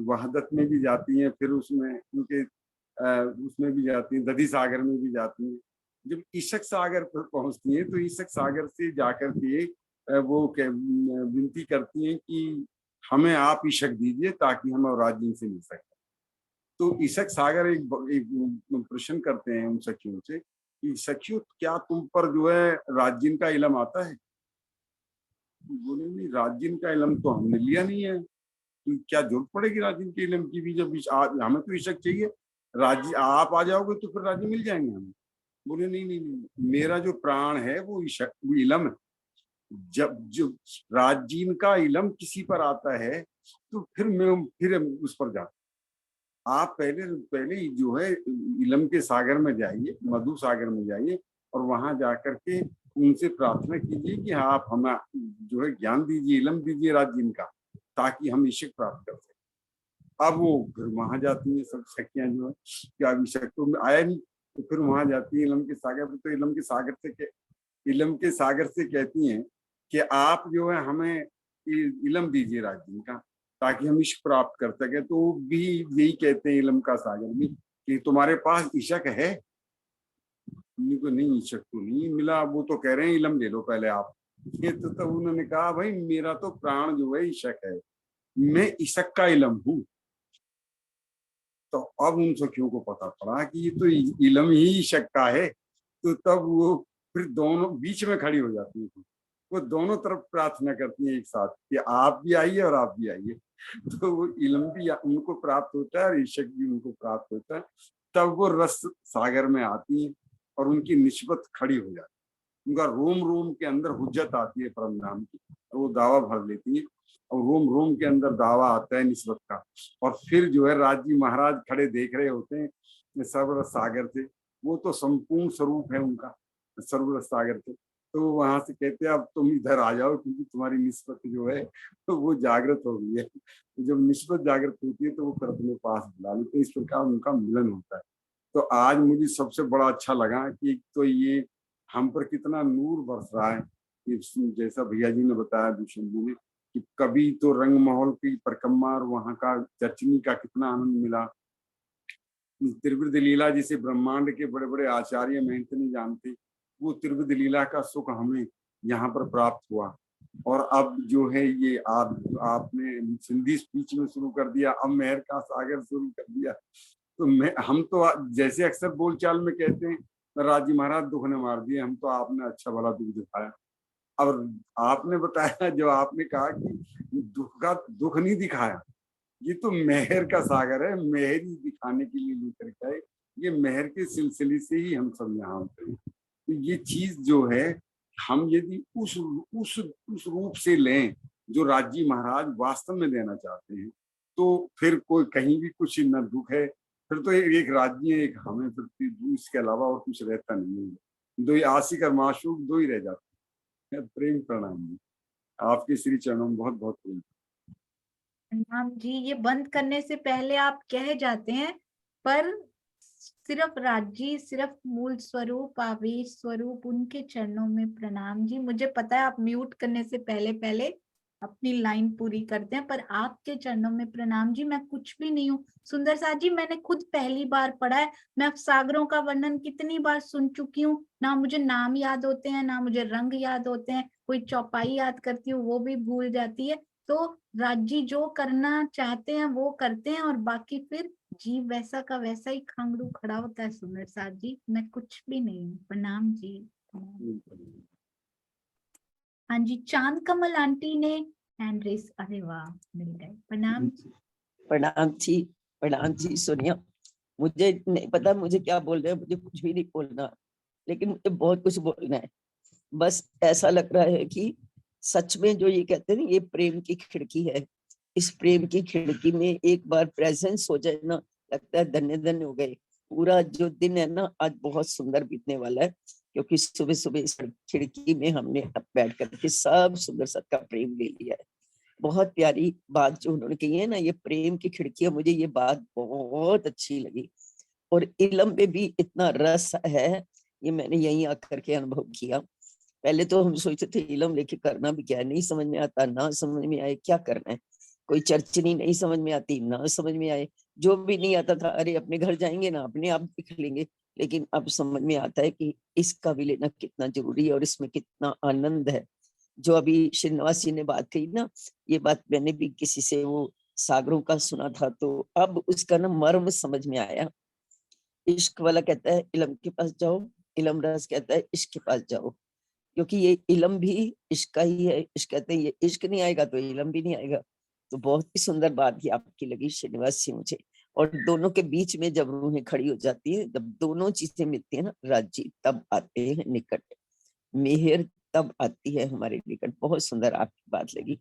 वहदत में भी जाती हैं, फिर उसमें उनके उसमें भी जाती हैं, दधी सागर में भी जाती हैं। जब ईशक सागर पर पहुंचती हैं तो ईशक सागर से जाकर के वो विनती करती हैं कि हमें आप ईशक दीजिए ताकि हम राजीव से मिल सकें। तो ईशक सागर एक प्रश्न करते हैं उन सखियों से कि सखियों क्या तुम पर जो है राजीव का इलम आता है? बोले नहीं, राजीव का इलम तो हमने लिया नहीं है, तो क्या जरूरत पड़ेगी राजीव के इलम की भी, जब हमें तो ईशक चाहिए, राजी आप आ जाओगे तो फिर राजी मिल जाएंगे हमें। बोले नहीं नहीं नहीं, मेरा जो प्राण है वो ईशक, वो इलम है। जब जो राजीव का इलम किसी पर आता है तो फिर उस पर जाता। आप पहले जो है इलम के सागर में जाइए, मधु सागर में जाइए और वहां जाकर के उनसे प्रार्थना कीजिए कि आप हमें जो है ज्ञान दीजिए, इलम दीजिए राजीव का, ताकि हम ईशक प्राप्त कर सकें। अब वो फिर वहां जाती है सब सखियां जो है कि अब ईशक तो आया नहीं, तो फिर वहां जाती है इलम के सागर पर। तो इलम के सागर से कहती हैं कि आप जो है हमें इलम दीजिए राजीव का, ताकि हम इश्क प्राप्त कर सके। तो भी यही कहते हैं इलम का सागर भी कि तुम्हारे पास इशक है? उनको नहीं, इशक तो नहीं मिला। वो तो कह रहे हैं इलम ले लो पहले आप। ये तो तब उन्होंने कहा भाई मेरा तो प्राण जो है इशक है, मैं इशक का इलम हूँ। तो अब उन सखियों को पता पड़ा कि ये तो इलम ही इशक का है। तो तब वो फिर दोनों बीच में खड़ी हो जाती है, वो दोनों तरफ प्रार्थना करती हैं एक साथ कि आप भी आइए और आप भी आइए। तो वो इलम भी उनको प्राप्त होता है और ईशक भी उनको प्राप्त होता है। तब वो रस सागर में आती हैं और उनकी निस्बत खड़ी हो जाती है। उनका रोम रोम के अंदर हुज्जत आती है परम धाम की, और वो दावा भर लेती है, और रोम रोम के अंदर दावा आता है निस्बत का। और फिर जो है राज जी महाराज खड़े देख रहे होते हैं सर्वरस सागर से, वो तो संपूर्ण स्वरूप है उनका सर्वरस सागर से। तो वहां से कहते हैं अब तुम इधर आ जाओ, क्योंकि तुम्हारी निस्बत जो है तो वो जागृत हो गई है। जब निस्बत जागृत होती है तो वो फिर अपने पास बुला लेते, इस प्रकार उनका मिलन होता है। तो आज मुझे सबसे बड़ा अच्छा लगा कि तो ये हम पर कितना नूर बरस रहा है कि जैसा भैया जी ने बताया, भूषण जी ने, कि कभी तो रंग महल की परिक्रमा और वहां का चर्चनी का कितना आनंद मिला। त्रिवृत लीला जिसे ब्रह्मांड के बड़े बड़े आचार्य महंत नहीं जानते, वो त्रिवृत लीला का सुख हमें यहाँ पर प्राप्त हुआ। और अब जो है ये आपने सिंधी स्पीच में शुरू कर दिया, अब मेहर का सागर शुरू कर दिया। तो हम तो जैसे अक्सर बोलचाल में कहते हैं, राजी महाराज दुख ने मार दिए, हम तो आपने अच्छा भला दुख दिखाया। और आपने बताया, जो आपने कहा कि दुख नहीं दिखाया, ये तो मेहर का सागर है, मेहर ही दिखाने के लिए लेकर के आए। ये मेहर के सिलसिले से ही हम सब यहाँ होते हैं। तो ये चीज जो है, हम यदि उस रूप से लें जो राजी महाराज वास्तव में देना चाहते हैं, तो फिर कोई कहीं भी कुछ न दुख है, फिर तो एक राज्य है, एक हमें, फिर इसके अलावा और कुछ रहता नहीं है। दो ही आशिक और माशूक दो ही रह जाते हैं। प्रेम प्रणाम जी, आपके श्री चरणों में बहुत बहुत प्रेम। प्रणाम जी। ये बंद करने से पहले आप कह जाते हैं, पर सिर्फ राजी, सिर्फ मूल स्वरूप, आवेश स्वरूप, उनके चरणों में प्रणाम जी। मुझे पता है आप म्यूट करने से पहले पहले अपनी लाइन पूरी करते हैं, पर आपके चरणों में प्रणाम जी। मैं कुछ भी नहीं हूँ सुंदर साथ जी, मैंने खुद पहली बार पढ़ा है। मैं सागरों का वर्णन कितनी बार सुन चुकी हूँ, ना मुझे नाम याद होते हैं, ना मुझे रंग याद होते हैं। कोई चौपाई याद करती हूँ वो भी भूल जाती है। तो राजी जो करना चाहते हैं वो करते हैं, और बाकी फिर जीव वैसा का वैसा ही खांगड़ू खड़ा होता है। सुंदर साथ जी, मैं कुछ भी नहीं हूँ। प्रणाम जी। हाँ जी, चांद कमल आंटी ने हैंड रेस, अरे वाह, मिल गए। प्रणाम जी। प्रणाम जी सोनिया। मुझे नहीं पता मुझे क्या बोल रहे हैं, मुझे कुछ भी नहीं बोलना, लेकिन मुझे बहुत कुछ बोलना है। बस ऐसा लग रहा है कि सच में जो ये कहते हैं ना, ये प्रेम की खिड़की है। इस प्रेम की खिड़की में एक बार प्रेजेंस हो जाए ना, लगता है धन्य धन्य हो गए। पूरा जो दिन है ना आज बहुत सुंदर बीतने वाला है, क्योंकि सुबह सुबह इस खिड़की में हमने बैठ करके सब सुंदर सत का प्रेम ले लिया है। बहुत प्यारी बात जो उन्होंने कही है ना, ये प्रेम की खिड़की है, मुझे ये बात बहुत अच्छी लगी। और इलम में भी इतना रस है, ये मैंने यहीं आकर के अनुभव किया। पहले तो हम सोचते थे इलम लेके करना भी क्या है, नहीं समझ में आता, ना समझ में आए क्या करना है। कोई चर्चनी नहीं समझ में आती, ना समझ में आए, जो भी नहीं आता था, अरे अपने घर जाएंगे ना अपने आप दिख लेंगे। लेकिन अब समझ में आता है कि इसका भी लेना कितना जरूरी है और इसमें कितना आनंद है। जो अभी श्रीनिवास जी ने बात कही ना, ये बात मैंने भी किसी से वो सागरों का सुना था, तो अब उसका ना मर्म समझ में आया। इश्क वाला कहता है इलम के पास जाओ, इलम रस कहता है इश्क के पास जाओ, क्योंकि ये इलम भी इश्क का ही है। इश्क कहते हैं ये इश्क नहीं आएगा तो इलम भी नहीं आएगा। तो बहुत ही सुंदर बात ही आपकी लगी श्रीनिवास जी मुझे। और दोनों के बीच में जब रूहें खड़ी हो जाती है, जब दोनों चीजें मिलती है ना, राजी तब आते हैं निकट, मेहर तब आती है हमारे निकट। बहुत सुंदर आपकी बात लगी।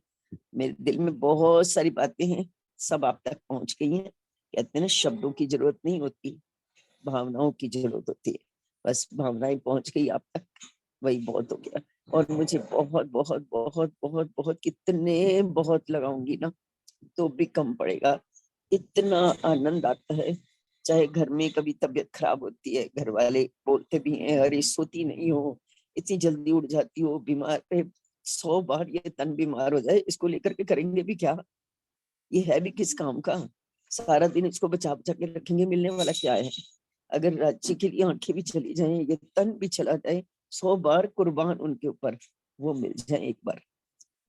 मेरे दिल में बहुत सारी बातें हैं, सब आप तक पहुंच गई हैं। कहते हैं ना शब्दों की जरूरत नहीं होती, भावनाओं की जरूरत होती है। बस भावनाएं पहुंच गई आप तक, वही बहुत हो गया। और मुझे बहुत बहुत बहुत बहुत बहुत कितने बहुत लगाऊंगी ना तो भी कम पड़ेगा। इतना आनंद आता है। चाहे घर में कभी तबीयत खराब होती है, घर वाले बोलते भी हैं अरे सोती नहीं हो, इतनी जल्दी उठ जाती हो, बीमार है। 100 बार ये तन बीमार हो जाए, इसको लेकर के करेंगे भी क्या? ये है भी किस काम का? सारा दिन इसको बचा बचा के रखेंगे, मिलने वाला क्या है? अगर राज्य के लिए आंखें भी चली जाएं, ये तन भी चला जाए, 100 बार कुर्बान उनके ऊपर, वो मिल जाए एक बार,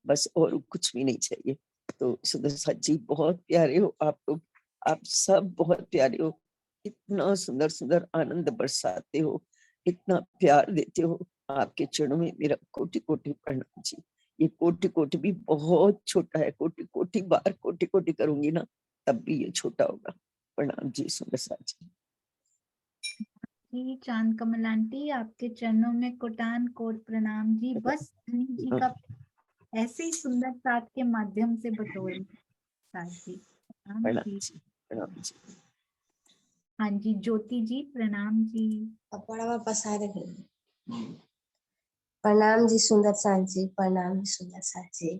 बस और कुछ भी नहीं चाहिए। तो सुंदर साथ जी बहुत प्यारे हो आप लोग, आप सब बहुत प्यारे हो। इतना सुंदर सुंदर आनंद बरसाते हो, इतना प्यार देते हो। आपके चरणों में मेरा कोटि कोटि प्रणाम जी। ये कोटि कोटि भी बहुत छोटा है, कोटि कोटि बार कोटि कोटि करूंगी ना तब भी ये छोटा होगा। प्रणाम जी सुंदर साथ जी। जी। चांद कमल आंटी, आपके चरणों में कोटान कोट प्रणाम जी। बस धनी जी का ऐसे ही सुंदर साथ के माध्यम से बतौर साथ जी। प्रणाम प्रणाम जी। जी, प्रणाम जी। हाँ जी, ज्योति जी प्रणाम जी। पड़वा पसारे प्रणाम जी सुंदर साथ जी, प्रणाम जी सुंदर साथ जी।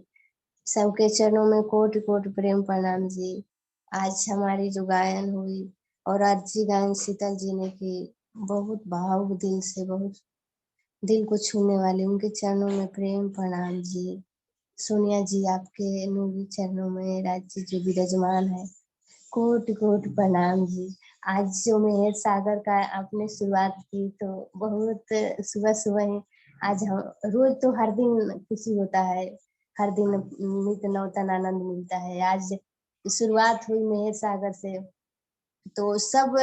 सबके चरणों में कोटि कोटि प्रेम प्रणाम जी। आज हमारी जो गायन हुई और अर्जी गायन शीतल जी ने की, बहुत भावुक दिल से, बहुत दिल को छूने वाली, उनके चरणों में प्रेम प्रणाम जी। सोनिया जी आपके नूरी चरणों में, राज जी जो विराजमान है, कोटि कोटि प्रणाम जी। आज जो मेहर सागर का आपने शुरुआत की तो बहुत सुबह सुबह ही, आज हम रोज तो हर दिन खुशी होता है, हर दिन नित्य नौतन आनंद मिलता है। आज शुरुआत हुई मेहर सागर से, तो सब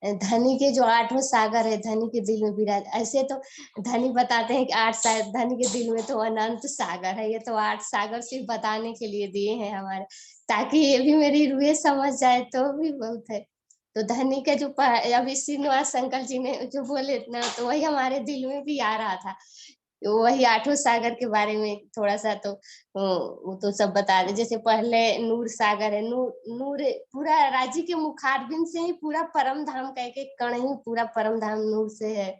धनी के जो आठों सागर है, धनी के दिल में विराज। ऐसे तो धनी बताते हैं कि 8 सागर, धनी के दिल में तो अनंत सागर है। ये तो 8 सागर सिर्फ बताने के लिए दिए हैं हमारे, ताकि ये भी मेरी रूहें समझ जाए तो भी बहुत है। तो धनी के जो अभी श्रीनिवास अंकल जी ने जो बोले ना, तो वही हमारे दिल में भी आ रहा था। वही आठों सागर के बारे में थोड़ा सा तो वो तो सब बता दे। जैसे पहले नूर सागर है, नूर पूरा राज्य के मुखारबिंद से ही पूरा परम धाम का एक एक कण ही पूरा परम धाम नूर से है।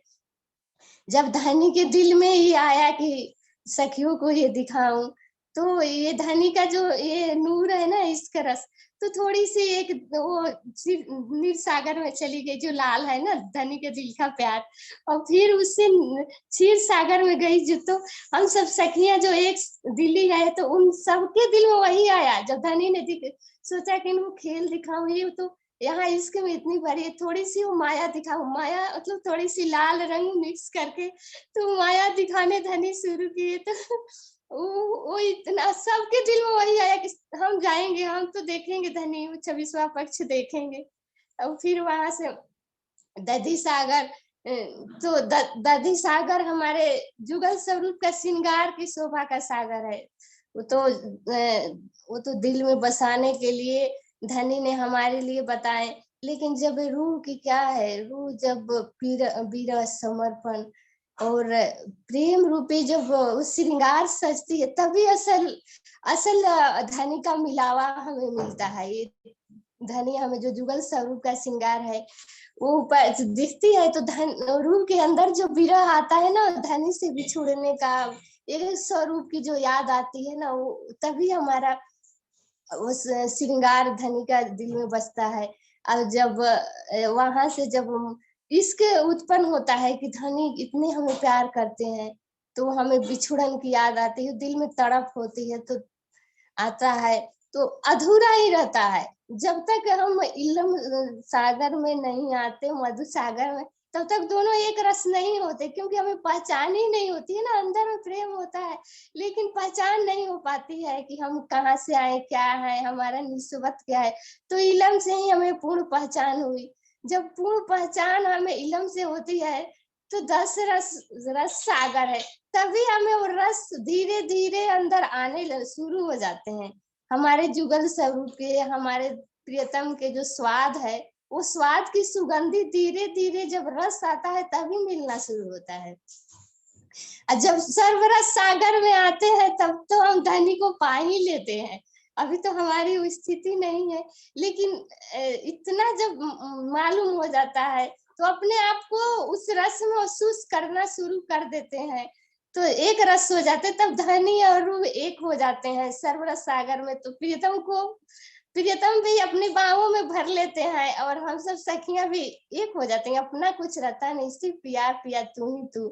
जब धनी के दिल में ये आया कि सखियों को ये दिखाऊं, तो ये धनी का जो ये नूर है ना, इसका रस, तो थोड़ी सी एक वो नीर सागर में चली गई, जो लाल है ना धनी के दिल का प्यार, और फिर उससे क्षीर सागर में गई। जो तो हम सब सखियां जो एक दिल्ली है, तो उन सबके दिल में वही आया। जब धनी ने सोचा कि इनको खेल दिखाऊं, ये तो यहाँ इश्क में इतनी बड़ी थोड़ी सी वो माया दिखाऊं, माया मतलब थोड़ी सी लाल रंग मिक्स करके तो माया दिखाने धनी शुरू किए। तो वो इतना सबके दिल में वही आया कि हम जाएंगे, हम तो देखेंगे धनी, 26वां पक्ष देखेंगे। और फिर वहां से दधी सागर, तो दधी सागर हमारे जुगल स्वरूप का श्रृंगार की शोभा का सागर है। वो तो दिल में बसाने के लिए धनी ने हमारे लिए बताए। लेकिन जब रूह की क्या है, रूह जब विरह समर्पण और प्रेम रूपी जब श्रृंगार सजती है, तभी असल धनी का मिलावा हमें मिलता है। ये धनी हमें जो जुगल स्वरूप का श्रृंगार है वो ऊपर दिखती है, तो रूह के अंदर जो विरह आता है ना, धनी से बिछुड़ने का एक स्वरूप की जो याद आती है ना, वो तभी हमारा उस श्रृंगार धनी का दिल में बसता है। और जब वहां से जब इश्क उत्पन्न होता है कि धनी इतने हमें प्यार करते हैं, तो हमें बिछुड़न की याद आती है, दिल में तड़प होती है, तो आता है, तो अधूरा ही रहता है। जब तक हम इलम सागर में नहीं आते, मधु सागर में, तब तक दोनों एक रस नहीं होते, क्योंकि हमें पहचान ही नहीं होती है ना। अंदर में प्रेम होता है, लेकिन पहचान नहीं हो पाती है कि हम कहाँ से आए, क्या है, हमारा निस्बत क्या है। तो इलम से ही हमें पूर्ण पहचान हुई। जब पूर्ण पहचान हमें इलम से होती है, तो 10 रस सागर है, तभी हमें वो रस धीरे धीरे अंदर आने शुरू हो जाते हैं। हमारे जुगल स्वरूप के, हमारे प्रियतम के जो स्वाद है, वो स्वाद की सुगंधी धीरे धीरे जब रस आता है, तभी मिलना शुरू होता है। जब सर्वरस सागर में आते हैं, तब तो हम धनी को पा ही लेते हैं। अभी तो हमारी वो स्थिति नहीं है, लेकिन इतना जब मालूम हो जाता है, तो अपने आप को उस रस में महसूस करना शुरू कर देते हैं, तो एक रस हो जाते, तब धनी और रूह एक हो जाते हैं सर्वरस सागर में। तो प्रियतम भी अपनी बाहों में भर लेते हैं, और हम सब सखियां भी एक हो जाते हैं। अपना कुछ रहता नहीं, सिर्फ पिया पिया तू ही तू।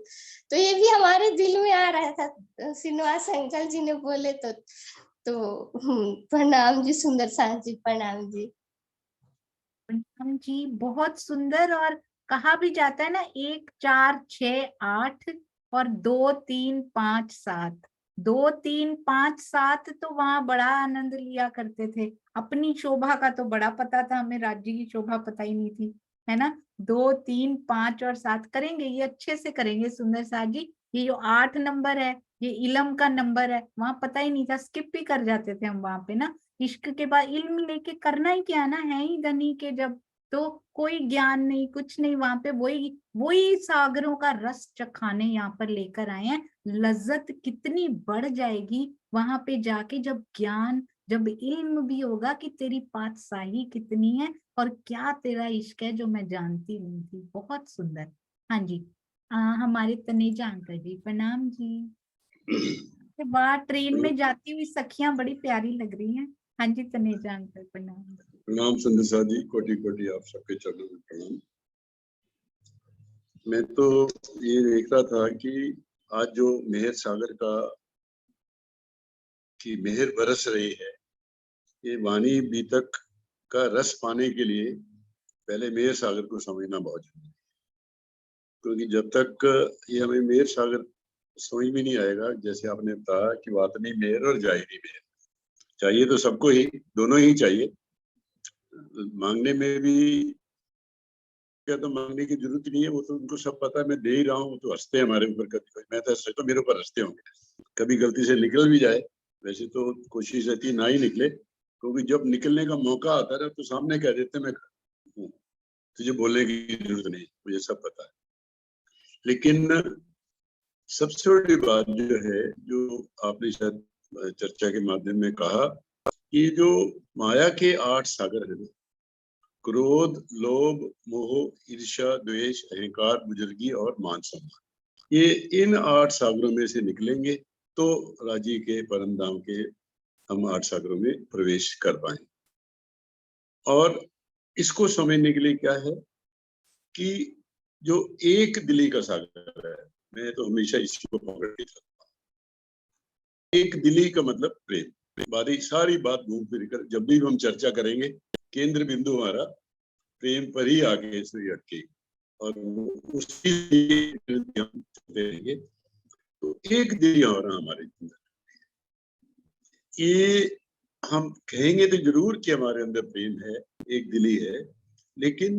तो ये भी हमारे दिल में आ रहा था, श्रीनिवास अंकल जी ने बोले तो प्रणाम जी सुंदर साथ जी, प्रणाम जी। प्रणाम जी, बहुत सुंदर। और कहा भी जाता है ना, 1 4 6 8 और 2 3 5 7, 2 3 5 7, तो वहां बड़ा आनंद लिया करते थे। अपनी शोभा का तो बड़ा पता था हमें, राज्य की शोभा पता ही नहीं थी, है ना। 2 3 5 और 7 करेंगे, ये अच्छे से करेंगे सुंदर साथ जी। ये जो 8 नंबर है, ये इलम का नंबर है, वहां पता ही नहीं था, स्किप भी कर जाते थे हम वहां पे ना। इश्क के बाद इल्म लेके करना ही क्या ना, है ही धनी के जब तो कोई ज्ञान नहीं, कुछ नहीं, वहां पे वही वही सागरों का रस चखाने यहाँ पर लेकर आए हैं। लज्जत कितनी बढ़ जाएगी वहां पे जाके, जब ज्ञान, जब इल्म भी होगा कि तेरी पातशाही कितनी है और क्या तेरा इश्क है जो मैं जानती नहीं थी। बहुत सुंदर। हाँ जी, हमारे तनेजा अंकल जी, प्रणाम जी। के बाद ट्रेन में जाती हुई सखियां बड़ी प्यारी लग रही हैं। हाँ जी तनेजा अंकल, प्रणाम। प्रणाम सुंदर जी, कोटि कोटि आप सबके चरणों में प्रणाम। मैं तो ये देख रहा था कि आज जो मेहर सागर की मेहर बरस रही है, ये वाणी बीतक का रस पाने के लिए पहले मेहर सागर को समझना बहुत जरूरी है। क्योंकि जब तक ये हमें मेहर सागर समझ में नहीं आएगा, जैसे आपने बताया कि वातनी मेहर और जाहिरी मेहर चाहिए, तो सबको ही दोनों ही चाहिए। मांगने में भी क्या तो मांगने की जरूरत नहीं है, वो तो उनको सब पता है, मैं दे ही रहा हूँ, वो तो हंसते हैं हमारे ऊपर। कभी मैं तो ऐसा तो मेरे ऊपर हंसते होंगे। कभी गलती से निकल भी जाए, वैसे तो कोशिश रहती ना ही निकले, क्योंकि जब निकलने का मौका आता है तो सामने कह देते मैं हूँ, तुझे बोलने की जरूरत नहीं, मुझे सब पता है। लेकिन सबसे बड़ी बात जो है, जो आपने शायद चर्चा के माध्यम में कहा, कि जो माया के 8 सागर है, क्रोध, लोभ, मोह, ईर्ष्या, द्वेष, अहंकार, बुजुर्गी और मान सम्मान, ये इन 8 सागरों में से निकलेंगे तो राजी के परम धाम के हम 8 सागरों में प्रवेश कर पाएंगे। और इसको समझने के लिए क्या है कि जो एक दिली का सागर है, मैं तो हमेशा इसी को पकड़ के चलता हूं। एक दिली का मतलब प्रेम। सारी बात घूम फिर कर जब भी हम चर्चा करेंगे, केंद्र बिंदु हमारा प्रेम पर ही आगे से अटके, और उसी हम चलते रहेंगे। तो एक दिल और हमारे अंदर, ये हम कहेंगे तो जरूर कि हमारे अंदर प्रेम है, एक दिली है, लेकिन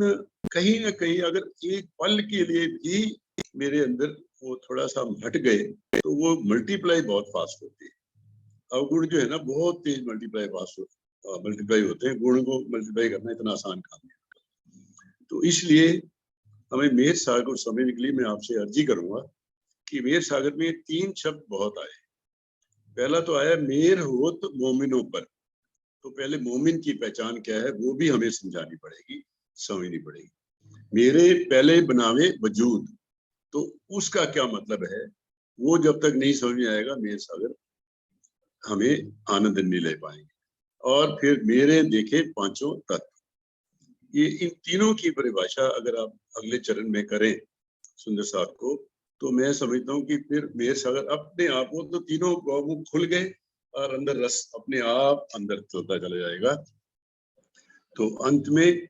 कहीं ना कहीं अगर एक पल के लिए भी मेरे अंदर वो थोड़ा सा हट गए तो वो मल्टीप्लाई बहुत फास्ट होती है। अवगुण जो है ना, बहुत तेज मल्टीप्लाई होते हैं। गुण को मल्टीप्लाई करना इतना आसान काम नहीं। तो इसलिए हमें मेहर सागर को समझने के लिए मैं आपसे अर्जी करूंगा कि मेहर सागर में 3 शब्द बहुत आए। पहला तो आया मेहर होत मोमिनों पर। तो पहले मोमिन की पहचान क्या है वो भी हमें समझानी पड़ेगी, समझनी पड़ेगी। मेरे पहले बनावे वजूद, तो उसका क्या मतलब है, वो जब तक नहीं समझ में आएगा मेहर सागर हमें आनंद नहीं ले पाएंगे। और फिर मेरे देखे पांचों तत्व, ये इन तीनों की परिभाषा अगर आप अगले चरण में करें सुंदर साथ को, तो मैं समझता हूँ कि फिर मेहर सागर अपने आप वो तो तीनों वो खुल गए और अंदर रस अपने आप अंदर चलता चला जाएगा। तो अंत में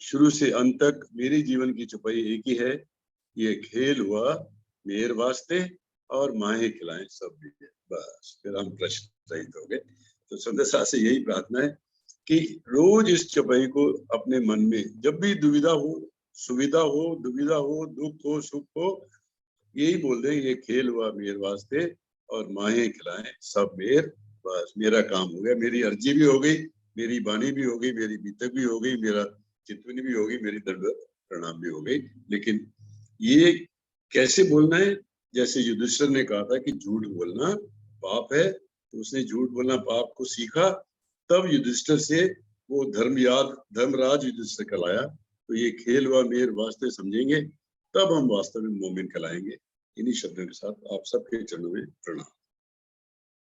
शुरू से अंत तक मेरे जीवन की चौपाई एक ही है, ये खेल हुआ मेहर वास्ते और माहे खिलाएं सब भी। बस फिर हम प्रश्न रहित हो गए। तो सुंदर साथ से यही प्रार्थना है कि रोज इस चौपाई को अपने मन में, जब भी दुविधा हो, सुविधा हो, दुविधा हो, दुख हो, सुख हो, यही बोल दें ये खेल हुआ मेहर वास्ते और माहे खिलाएं सब मेहर। बस मेरा काम हो गया, मेरी अर्जी भी हो गई, मेरी वाणी भी हो गई, मेरी बीतक भी हो गई, मेरा चितवनी भी हो गई, मेरी दंडवत प्रणाम भी हो गई। लेकिन ये कैसे बोलना है, जैसे युधिष्ठिर ने कहा था कि झूठ बोलना पाप है, तो उसने झूठ बोलना पाप को सीखा, तब युधिष्ठिर से वो धर्मराज युधिष्ठिर कहलाया। तो ये खेल हुआ मेहर वास्ते समझेंगे तब हम वास्तव में मोमिन कहलाएंगे। इन्हीं शब्दों के साथ आप सबके चरणों में प्रणाम।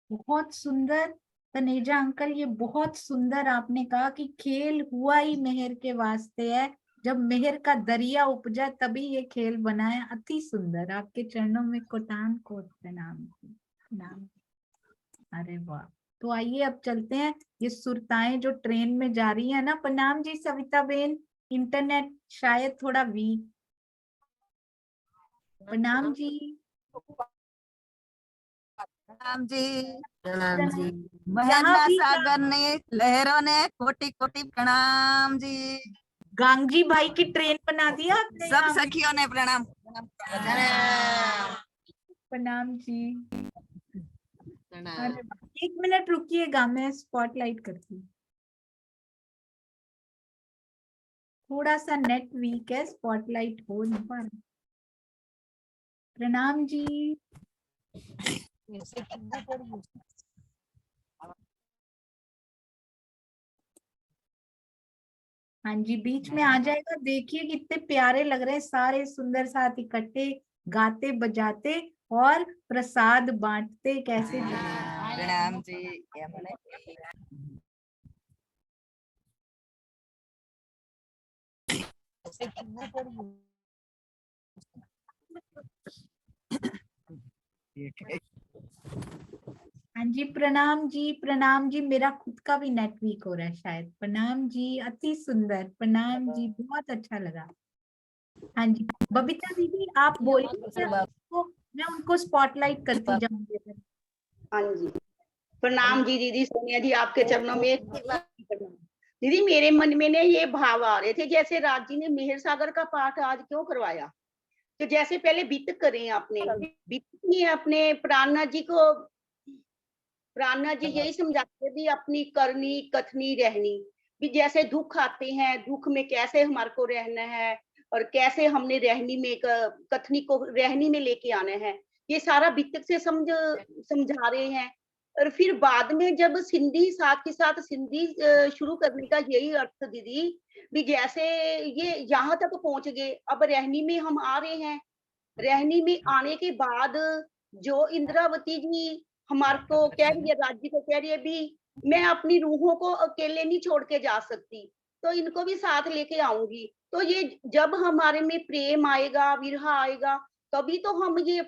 बहुत सुंदर तनेजा अंकल, ये बहुत सुंदर आपने कहा कि खेल हुआ ही मेहर के वास्ते है, जब मेहर का दरिया उपजा तभी ये खेल बना है। अति सुंदर, आपके चरणों में कोटान कोट प्रणाम। अरे वाह। तो आइए अब चलते हैं, ये सुरताएं जो ट्रेन में जा रही है ना। प्रणाम जी सविता बेन, इंटरनेट शायद थोड़ा वीक। प्रणाम जी। प्रणाम जी, प्रणाम जी। महर जहाँ ना भी सागर ने, लहरों ने कोटि कोटि प्रणाम जी। गांगी भाई की ट्रेन बना दिया आपने। सब सखियों ने प्रणाम प्रणाम जी। प्रणाम। अरे 1 मिनट रुकिएगा, मैं स्पॉटलाइट करती हूँ। थोड़ा सा नेट वीक है, स्पॉटलाइट हो नहीं पा रहा। प्रणाम जी। हाँ जी, बीच में आ जाएगा। देखिए कितने प्यारे लग रहे हैं, सारे सुंदर साथ इकट्ठे गाते बजाते और प्रसाद बांटते। कैसे प्रणाम जी। हाँ जी, प्रणाम जी, प्रणाम जी। मेरा खुद का भी नेट वीक हो रहा है शायद। प्रणाम जी, अति सुंदर। प्रणाम जी, बहुत अच्छा लगा। हाँ जी, बबीता दीदी आप बोलिए, मैं उनको स्पॉटलाइट करती जाऊंगी। हाँ जी, प्रणाम जी दीदी। सोनिया जी आपके चरणों में दीदी मेरे मन में ने ये भाव आ रहे थे, जैसे राज जी ने मेहर सागर का पाठ आज क्यों करवाया। तो जैसे पहले बीतक करें आपने, बीतक में अपने प्राणनाथ जी को, प्राणनाथ जी यही समझाते भी अपनी करनी कथनी रहनी, भी जैसे दुख आते हैं, दुख में कैसे हमारे को रहना है और कैसे हमने रहनी में कथनी को रहनी में लेके आना है, ये सारा बीतक से समझा रहे हैं। और फिर बाद में जब सिंधी साथ के साथ सिंधी शुरू करने का यही अर्थ दीदी, भी जैसे ये यहाँ तक पहुंच गए, अब रहनी में हम आ रहे हैं। रहनी में आने के बाद जो इंद्रावती जी हमारे को कह रही है, राज्य को कह रही है भी मैं अपनी रूहों को अकेले नहीं छोड़ के जा सकती, तो इनको भी साथ लेके आऊंगी। तो ये जब हमारे में प्रेम आएगा, विरह आएगा, तभी तो हम ये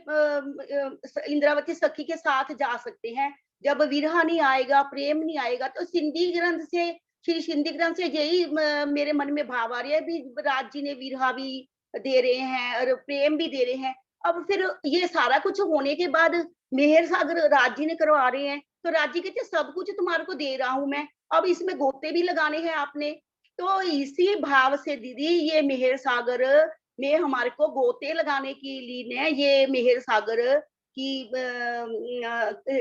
इंद्रावती सखी के साथ जा सकते हैं। जब विरह नहीं आएगा, प्रेम नहीं आएगा, तो सिंधी ग्रंथ से, श्री सिंधी ग्रंथ से यही मेरे मन में भाव आ रहा है भी राज जी ने विरह भी दे रहे हैं और प्रेम भी दे रहे हैं। अब फिर ये सारा कुछ होने के बाद मेहर सागर राज जी ने करवा रहे हैं, तो राज जी कहते सब कुछ तुम्हारे को दे रहा हूं मैं, अब इसमें गोते भी लगाने हैं आपने। तो इसी भाव से दीदी ये मेहर सागर में हमारे को गोते लगाने के लिए ये मेहर सागर की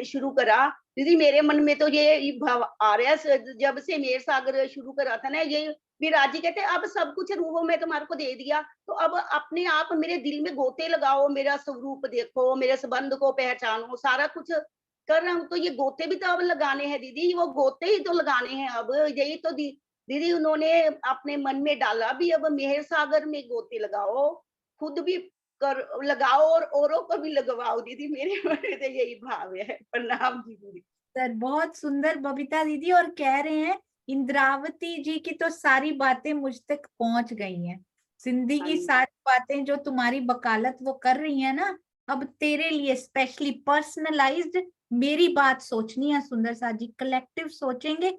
शुरू करा। दीदी मेरे मन में तो ये भाव आ रहा है, जब से मेहर सागर शुरू करा था ना, ये भी राज जी कहते अब सब कुछ रूहों में तुम्हारे को दे दिया, तो अब अपने आप मेरे दिल में गोते लगाओ, मेरा स्वरूप देखो, मेरे संबंध को पहचानो, सारा कुछ कर रहा हूँ। तो ये गोते भी तो अब लगाने हैं दीदी, वो गोते ही तो लगाने हैं अब। यही तो दीदी उन्होंने अपने मन में डाला भी, अब मेहर सागर में गोते लगाओ, खुद भी कर लगाओ और औरों को भी लगवाओ। दीदी मेरे मन में तो यही भाव है। प्रणाम जी दीदी। सर बहुत सुंदर बबीता दीदी, और कह रहे हैं इंद्रावती जी की तो सारी बातें मुझ तक पहुंच गई हैं। सिंधी की सारी बातें जो तुम्हारी वकालत वो कर रही है ना, अब तेरे लिए स्पेशली पर्सनलाइज्ड मेरी बात सोचनी है। सुंदर साथ जी कलेक्टिव सोचेंगे,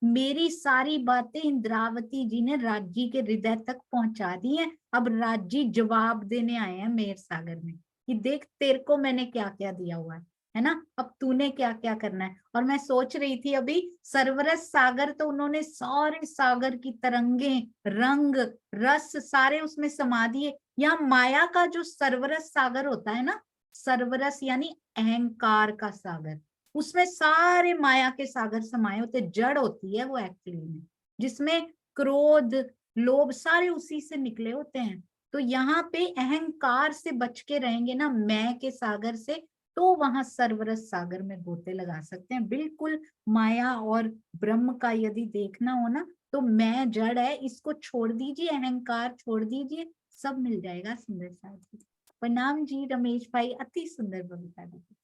मेरी सारी बातें इंद्रावती जी ने राज जी के हृदय तक पहुंचा दी हैं। अब राज जी जवाब देने आए हैं मेहर सागर में कि देख तेरे को मैंने क्या क्या दिया हुआ है ना, अब तूने क्या क्या करना है। और मैं सोच रही थी अभी सरवरस सागर, तो उन्होंने सारे सागर की तरंगे, रंग, रस सारे उसमें समा दिए। यहाँ माया का जो सरवरस सागर होता है ना, सरवरस यानी अहंकार का सागर, उसमें सारे माया के सागर समाये होते, जड़ होती है वो एक्चुअली में, जिसमें क्रोध, लोभ सारे उसी से निकले होते हैं। तो यहाँ पे अहंकार से बच के रहेंगे ना, मैं के सागर से, तो वहां सर्वरस सागर में गोते लगा सकते हैं। बिल्कुल माया और ब्रह्म का यदि देखना हो ना, तो मैं जड़ है, इसको छोड़ दीजिए, अहंकार छोड़ दीजिए, सब मिल जाएगा। सुंदर साथ जी प्रणाम जी। रमेश भाई अति सुंदर बबीता दीदी।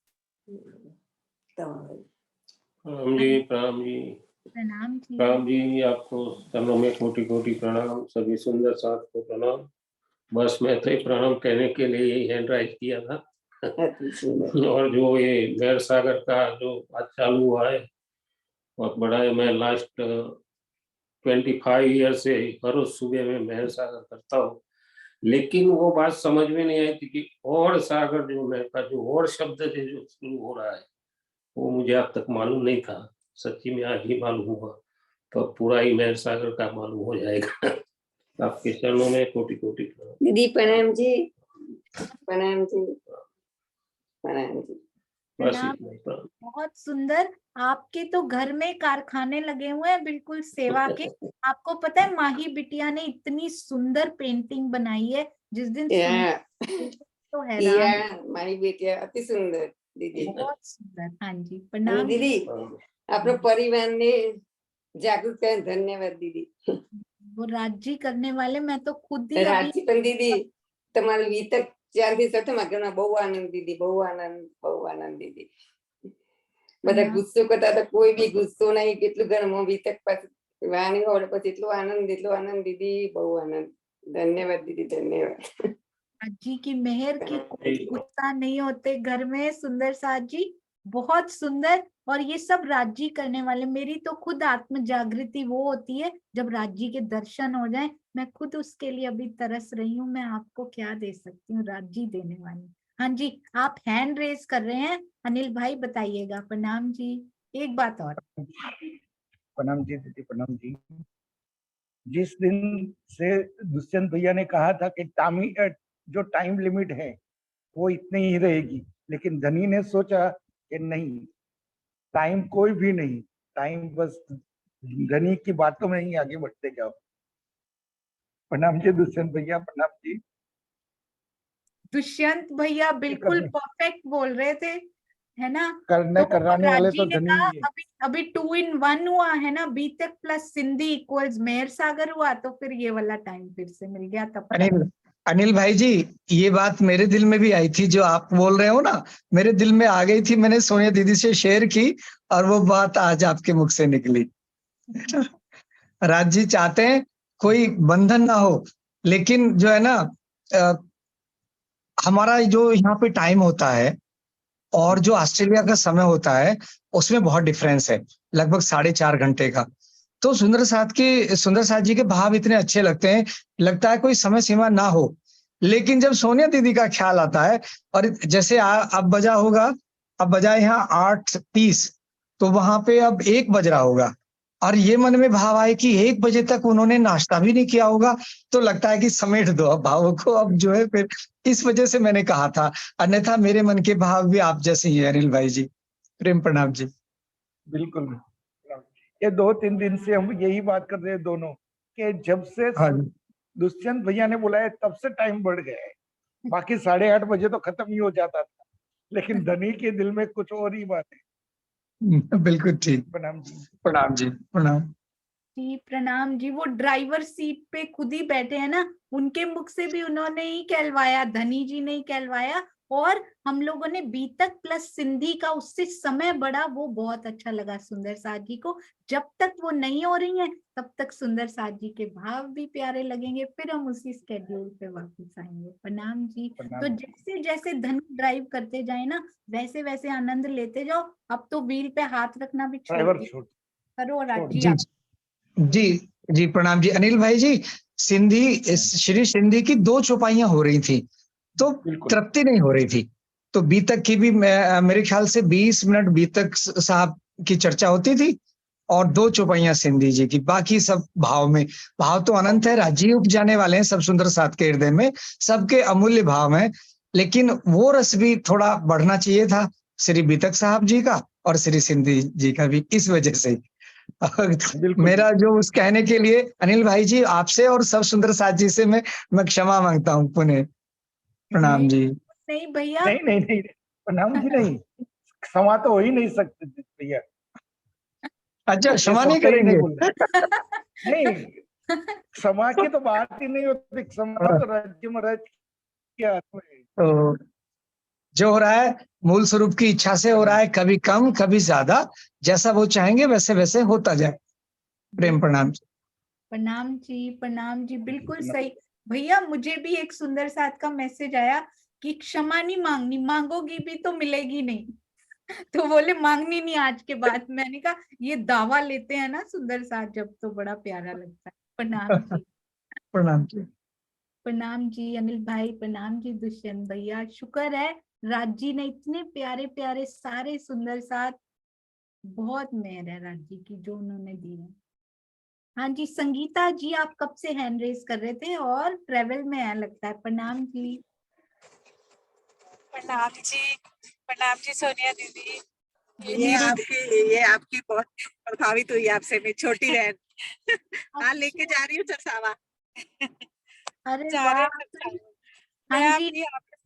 प्रणाम जी, प्रणाम जी, प्रणाम जी। प्रणाम जी। आपको चरणों में कोटि कोटि प्रणाम, सभी सुंदर साथ को प्रणाम। बस मैं तो प्रणाम कहने के लिए यही हैंड राइज किया था। और जो ये मेहर सागर का जो आज चालू हुआ है बहुत बड़ा है। मैं लास्ट 25 ईयर से हर रोज सुबह में मेहर सागर करता हूँ, लेकिन वो बात समझ में नहीं आई थी कि और सागर जो मैं का जो और शब्द से जो शुरू हो रहा है वो मुझे अब तक मालूम नहीं था। सच्ची में आज ही मालूम हुआ, तो पूरा ही मेहर सागर का मालूम हो जाएगा। आपके चरणों में कोटि कोटि प्रणाम। दीदी प्रणाम जी, प्रणाम जी, प्रणाम जी। बस प्रणाम। इतना ही प्रणाम। बहुत सुंदर। आपके तो घर में कारखाने लगे हुए हैं बिल्कुल सेवा के। आपको पता है माही बिटिया ने इतनी सुंदर पेंटिंग बनाई है, जिस दिन तो हैरान। मारी बेटिया अति सुंदर दीदी। बहुत सुंदर। हाँ जी અને प्रणाम। दीदी આપણો પરિવારને જાગૃત કરે ધન્યવાદ दीदी। वो राज्य करने वाले, मैं तो खुद ही अभी રાજજી પણ दीदी તમારું વિતક ચારથી સઠમાં ઘણા બહુ આનંદ दीदी, બહુ આનંદ दीदी। બધા ગુસ્સો કરતા હતા, કોઈ બી ગુસ્સો નહીં, કેટલું ઘરમાં વિતક પાછું વાણી હોય પછી એટલો આનંદ दीदी, બહુ आनंद। धन्यवाद दीदी, धन्यवाद। जी की मेहर की कोई गुस्सा नहीं होते घर में। सुंदर साथ जी बहुत सुंदर। और ये सब राज्य करने वाले, मेरी तो खुद आत्म जागृति वो होती है जब राज्य के दर्शन हो जाए। मैं खुद उसके लिए अभी तरस रही हूँ। मैं आपको क्या दे सकती हूँ राज्य देने वाली। हाँ जी आप हैंड रेज कर रहे हैं, अनिल भाई बताइएगा। प्रणाम जी। एक बात और। प्रणाम जी दीदी, प्रणाम जी। जिस दिन से दुष्यंत भैया ने कहा था कि जो टाइम लिमिट है वो इतनी ही रहेगी, लेकिन धनी ने सोचा कि नहीं, टाइम कोई भी नहीं, टाइम बस धनी की बातों में ही आगे बढ़ते जाओ। प्रणाम जी दुष्यंत भैया, प्रणाम जी। दुष्यंत भैया बिल्कुल परफेक्ट बोल रहे थे, है ना। करने कराने वाले तो ने धनी कहा ही है। अभी 2 in 1 हुआ है ना, बीटेक प्लस सिंधी इक्वल्स मेहर सागर हुआ, तो फिर ये वाला टाइम फिर से मिल गया। तब अनिल भाई जी ये बात मेरे दिल में भी आई थी, जो आप बोल रहे हो ना, मेरे दिल में आ गई थी। मैंने सोनिया दीदी से शेयर की और वो बात आज आपके मुख से निकली। राज जी चाहते हैं कोई बंधन ना हो, लेकिन जो है ना हमारा जो यहाँ पे टाइम होता है और जो ऑस्ट्रेलिया का समय होता है उसमें बहुत डिफरेंस है, लगभग 4.5 घंटे का। तो सुंदर साथ जी के भाव इतने अच्छे लगते हैं, लगता है कोई समय सीमा ना हो। लेकिन जब सोनिया दीदी का ख्याल आता है, और जैसे अब बजा होगा, अब बजा यहाँ 8:30, तो वहां पे अब 1 बज रहा होगा, और ये मन में भाव आए कि 1 बजे तक उन्होंने नाश्ता भी नहीं किया होगा, तो लगता है कि समेट दो अब भावों को। अब जो है फिर इस वजह से मैंने कहा था, अन्यथा मेरे मन के भाव भी आप जैसे ही है अनिल भाई जी। प्रेम प्रणाम जी। बिल्कुल, ये 2-3 दिन से हम यही बात कर रहे हैं दोनों, कि जब से दुष्यंत भैया ने बुलाया तब से टाइम बढ़ गया है। बाकी 8:30 बजे तो खत्म ही हो जाता था, लेकिन धनी के दिल में कुछ और ही बात है। बिल्कुल ठीक। प्रणाम जी। प्रणाम जी। प्रणाम जी। प्रणाम जी। वो ड्राइवर सीट पे खुद ही बैठे हैं ना, उनके मुख से भी उन्होंने ही कहलवाया, धनी जी ने ही कहलवाया। और हम लोगों ने बीतक प्लस सिंधी का उससे समय बढ़ा, वो बहुत अच्छा लगा सुंदर साथ जी को। जब तक वो नहीं हो रही हैं तब तक सुंदर साथ जी के भाव भी प्यारे लगेंगे, फिर हम उसी स्केड्यूल पे वापस आएंगे। प्रणाम जी। तो जैसे जैसे धनी ड्राइव करते जाए ना, वैसे वैसे आनंद लेते जाओ। अब तो व्हील पे हाथ रखना भी छोड़ करो राजी। जी प्रणाम जी। अनिल भाई जी, श्री सिंधी की 2 चौपाइयां हो रही थी, तो तृप्ति नहीं हो रही थी। तो बीतक की भी मेरे ख्याल से 20 मिनट बीतक साहब की चर्चा होती थी, और 2 चौपाइयां सिंधी जी की। बाकी सब भाव तो अनंत है, राज्य उपजाने वाले हैं सब सुंदर साथ के हृदय में, सबके अमूल्य भाव हैं। लेकिन वो रस भी थोड़ा बढ़ना चाहिए था, श्री बीतक साहब जी का और श्री सिंधी जी का भी। इस वजह से मेरा जो उस कहने के लिए अनिल भाई जी आपसे और सब सुंदर साथ जी से मैं क्षमा मांगता हूँ पुनः। प्रणाम जी। नहीं भैया, नहीं, प्रणाम जी नहीं, क्षमा तो हो ही नहीं सकते भैया। अच्छा, क्षमा नहीं करेंगे? नहीं, क्षमा की तो बात ही नहीं होती। क्षमा तो राज्य महाराज के हाथ में है। तो जो हो रहा है मूल स्वरूप की इच्छा से हो रहा है, कभी कम कभी ज्यादा, जैसा वो चाहेंगे वैसे वैसे होता जाए। प्रेम प्रणाम जी। प्रणाम जी। प्रणाम जी। बिल्कुल सही भैया। मुझे भी एक सुंदर साथ का मैसेज आया कि क्षमा नहीं मांगनी, मांगोगी भी तो मिलेगी नहीं। तो बोले मांगनी नहीं आज के बाद। मैंने कहा ये दावा लेते हैं ना सुंदर साथ जब, तो बड़ा प्यारा लगता है। प्रणाम जी। प्रणाम जी। प्रणाम जी अनिल भाई। प्रणाम जी दुष्यंत भैया। शुक्र है राज जी ने इतने प्यारे प्यारे सारे सुंदर साथ, बहुत मेहर है राज जी की जो उन्होंने दी है। हाँ जी संगीता जी, आप कब से हैंड रेज कर रहे थे और ट्रेवल में है लगता है। प्रणाम जी। प्रणाम जी। प्रणाम जी सोनिया दीदी। ये आपकी बहुत प्रभावित हुई आपसे, मैं छोटी बहन। हाँ, लेके जा रही हूँ सरसावा। अरे जा वाह। रहे हैं सरसावा। हाँ मैं जी आपके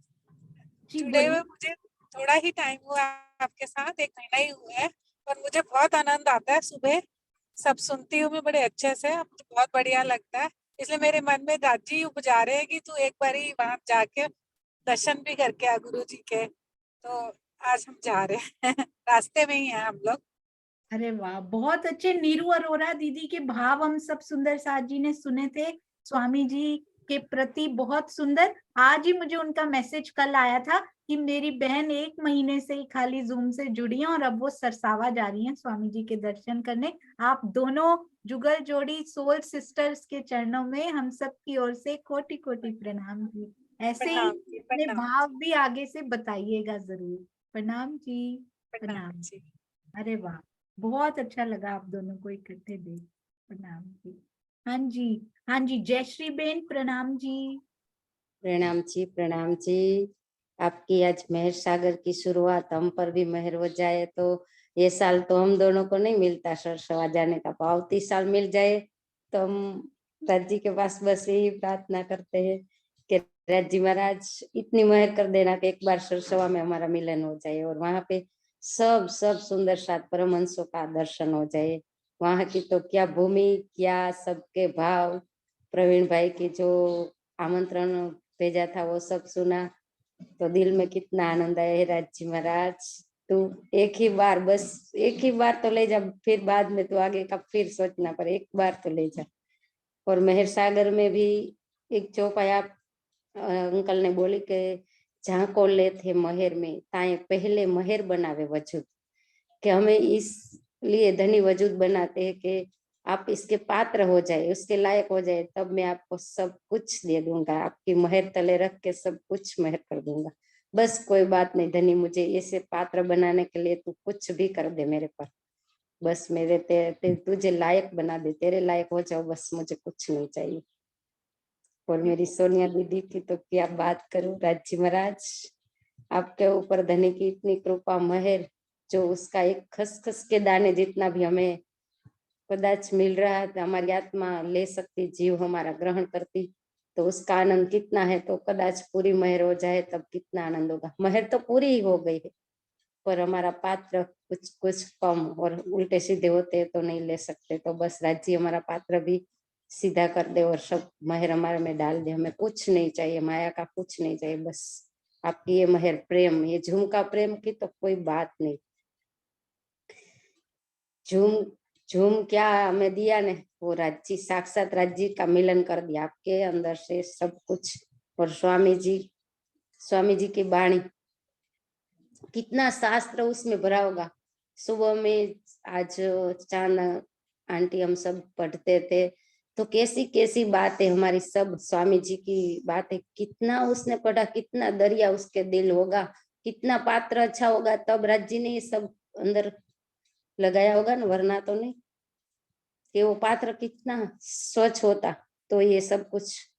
जी जुड़े हुए, बोलिए। मुझे थोड़ा ही टाइम हुआ आपके साथ, 1 महीना ही हुआ है, पर मुझे बहुत आनंद आता है। सुबह सब सुनती हूँ मैं बड़े अच्छे से, मुझे बहुत बढ़िया लगता है। इसलिए मेरे मन में दादी उपजा रहे हैं कि तू एक बार ही वहां जाके दर्शन भी करके आ गुरु जी के। तो आज हम जा रहे हैं रास्ते में ही हैं हम लोग। अरे वाह, बहुत अच्छे। नीरू अरोरा दीदी के भाव हम सब सुंदर साथ जी ने सुने थे स्वामी जी के प्रति, बहुत सुंदर। आज ही मुझे उनका मैसेज कल आया था कि मेरी बहन 1 महीने से ही खाली जूम से जुड़ी है और अब वो सरसावा जा रही हैं स्वामी जी के दर्शन करने। आप दोनों जुगल जोड़ी सोल सिस्टर्स के चरणों में हम सब की ओर से कोटि कोटि प्रणाम जी। ऐसे ही अपने भाव भी आगे से बताइएगा जरूर। प्रणाम जी। प्रणाम जी। अरे वाह, बहुत अच्छा लगा आप दोनों को इकट्ठे देख। प्रणाम जी। हाँ जी, हाँ जी, जयश्री बेन प्रणाम जी। प्रणाम जी, प्रणाम जी। आपकी आज मेहर सागर की शुरुआत हम पर भी मेहर हो जाए। तो ये साल तो हम दोनों को नहीं मिलता सरसवा जाने का, आवती साल मिल जाए तो हम राज जी के पास बस यही प्रार्थना करते हैं कि राज जी महाराज इतनी मेहर कर देना कि एक बार सरसवा में हमारा मिलन हो जाए और वहां पे सब सुंदर सात परमहंसों का दर्शन हो जाए। वहां की तो क्या भूमि, क्या सबके भाव, प्रवीण भाई की जो आमंत्रण भेजा था वो सब सुना तो दिल में कितना आनंद आया है। राज जी महाराज तू एक ही बार, बस एक ही बार तो ले जा, फिर बाद में तो आगे का फिर सोचना, पर एक बार तो ले जा। और मेहर सागर में भी एक चौपाया अंकल ने बोली कि जहाँ को ले थे महर में ताए पहले महर बनावे वजूद, कि हमें इसलिए धनी वजूद बनाते हैं कि आप इसके पात्र हो जाए, उसके लायक हो जाए, तब मैं आपको सब कुछ दे दूंगा, आपकी महर तले रख के सब कुछ महर कर दूंगा। बस कोई बात नहीं धनी, मुझे ऐसे पात्र बनाने के लिए तू कुछ भी कर दे मेरे पर, बस मेरे तुझे लायक बना दे, तेरे लायक हो जाओ, बस मुझे कुछ नहीं चाहिए। और मेरी सोनिया दीदी की तो क्या बात करूं। राज जी महाराज आपके ऊपर धनी की इतनी कृपा महर, जो उसका एक खसखस के दाने जितना भी हमें कदाच मिल रहा है, हमारी आत्मा ले सकती, जीव हमारा ग्रहण करती, तो उसका आनंद कितना है। तो कदाच पूरी महर हो जाए तब कितना आनंद होगा। महर तो पूरी ही हो गई है, पर हमारा पात्र कुछ कुछ कम और उल्टे सीधे होते तो नहीं ले सकते। तो बस राज्य हमारा पात्र भी सीधा कर दे और सब महर हमारे में डाल दे। हमें कुछ नहीं चाहिए, माया का कुछ नहीं चाहिए, बस आपकी ये महर प्रेम, ये झुमका प्रेम की तो कोई बात नहीं। झूम क्या हमें दिया ने, वो राज्य साक्षात राज्य का मिलन कर दिया आपके अंदर से सब कुछ। और स्वामी जी की वाणी, कितना शास्त्र उसमें भरा होगा। सुबह में आज चांद आंटी हम सब पढ़ते थे तो कैसी कैसी बातें हमारी सब स्वामी जी की बातें, कितना उसने पढ़ा, कितना दरिया उसके दिल होगा, कितना पात्र अच्छा होगा, तब राज्य ने ये सब अंदर लगाया होगा ना, वरना तो नहीं। कि वो पात्र कितना स्वच्छ होता तो ये सब कुछ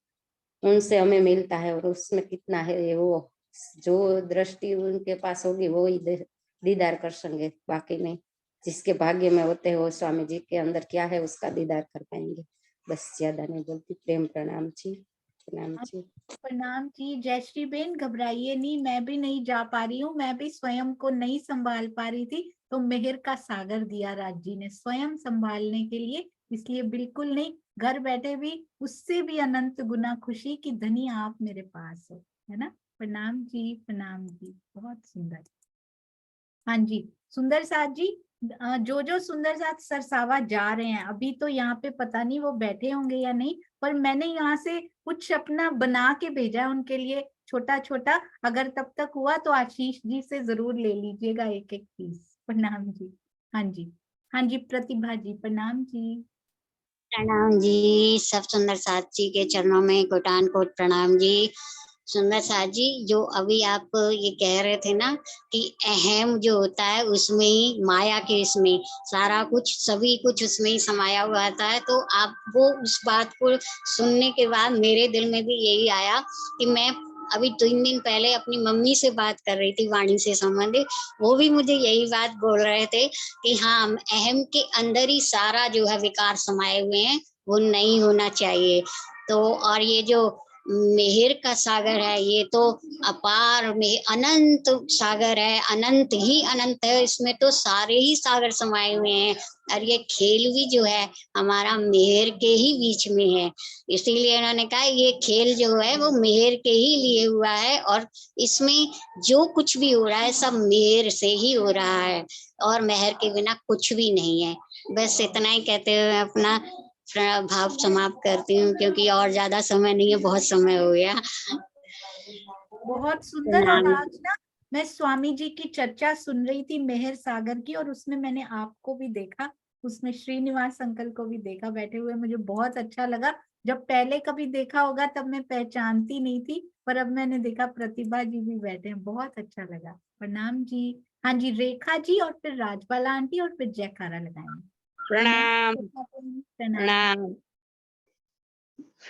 उनसे हमें मिलता है। और उसमें कितना है, वो जो दृष्टि उनके पास होगी वो ही दीदार कर सकेंगे, बाकी नहीं। जिसके भाग्य में होते हो स्वामी जी के अंदर क्या है उसका दीदार कर पाएंगे। बस ज्यादा नहीं बोलती। प्रेम प्रणाम जी, प्रणाम जी। प्रणाम जी। जयश्री बेन घबराइए नहीं, मैं भी नहीं जा पा रही हूँ, मैं भी स्वयं को नहीं संभाल पा रही थी, तो मेहर का सागर दिया राज जी ने स्वयं संभालने के लिए, इसलिए बिल्कुल नहीं, घर बैठे भी उससे भी अनंत गुना खुशी कि धनी आप मेरे पास हो, है ना। प्रणाम जी, प्रणाम जी, बहुत सुंदर। हाँ जी, सुंदर साथ जी, जो सुंदर साथ सरसावा जा रहे हैं, अभी तो यहाँ पे पता नहीं वो बैठे होंगे या नहीं, पर मैंने यहाँ से कुछ अपना बना के भेजा है उनके लिए, छोटा छोटा। अगर तब तक हुआ तो आशीष जी से जरूर ले लीजिएगा एक एक पीस। प्रणाम जी। हाँ जी, हाँ जी, प्रतिभा जी प्रणाम जी। प्रणाम जी, सब सुंदर साथ जी के चरणों में कोटान कोट प्रणाम जी। सुंदर साथ जी, जो अभी आप ये कह रहे थे ना कि अहम जो होता है उसमें ही माया के, इसमें सारा कुछ सभी कुछ उसमें ही समाया हुआ आता है। तो आप वो उस बात को सुनने के बाद मेरे दिल में भी यही आया कि मैं अभी 3 दिन पहले अपनी मम्मी से बात कर रही थी वाणी से संबंधित, वो भी मुझे यही बात बोल रहे थे कि हाँ, अहम के अंदर ही सारा जो है विकार समाये हुए हैं, वो नहीं होना चाहिए। तो और ये जो मेहर का सागर है, ये तो अपार में अनंत सागर है, अनंत ही अनंत है, इसमें तो सारे ही सागर समाये हुए हैं। और ये खेल भी जो है हमारा मेहर के ही बीच में है, इसीलिए उन्होंने कहा ये खेल जो है वो मेहर के ही लिए हुआ है, और इसमें जो कुछ भी हो रहा है सब मेहर से ही हो रहा है, और मेहर के बिना कुछ भी नहीं है। बस इतना ही कहते हुए अपना भाव समाप्त करती हूँ, क्योंकि और ज्यादा समय नहीं है, बहुत समय हो गया। बहुत सुंदर। और आज ना मैं स्वामी जी की चर्चा सुन रही थी मेहर सागर की, और उसमें मैंने आपको भी देखा, उसमें श्रीनिवास अंकल को भी देखा बैठे हुए, मुझे बहुत अच्छा लगा। जब पहले कभी देखा होगा तब मैं पहचानती नहीं थी, पर अब मैंने देखा प्रतिभा जी भी बैठे हैं, बहुत अच्छा लगा। प्रणाम जी। हाँ जी, रेखा जी और फिर राजबाला आंटी और फिर जयकारा लगाएंगे। प्रणाम। प्रणाम।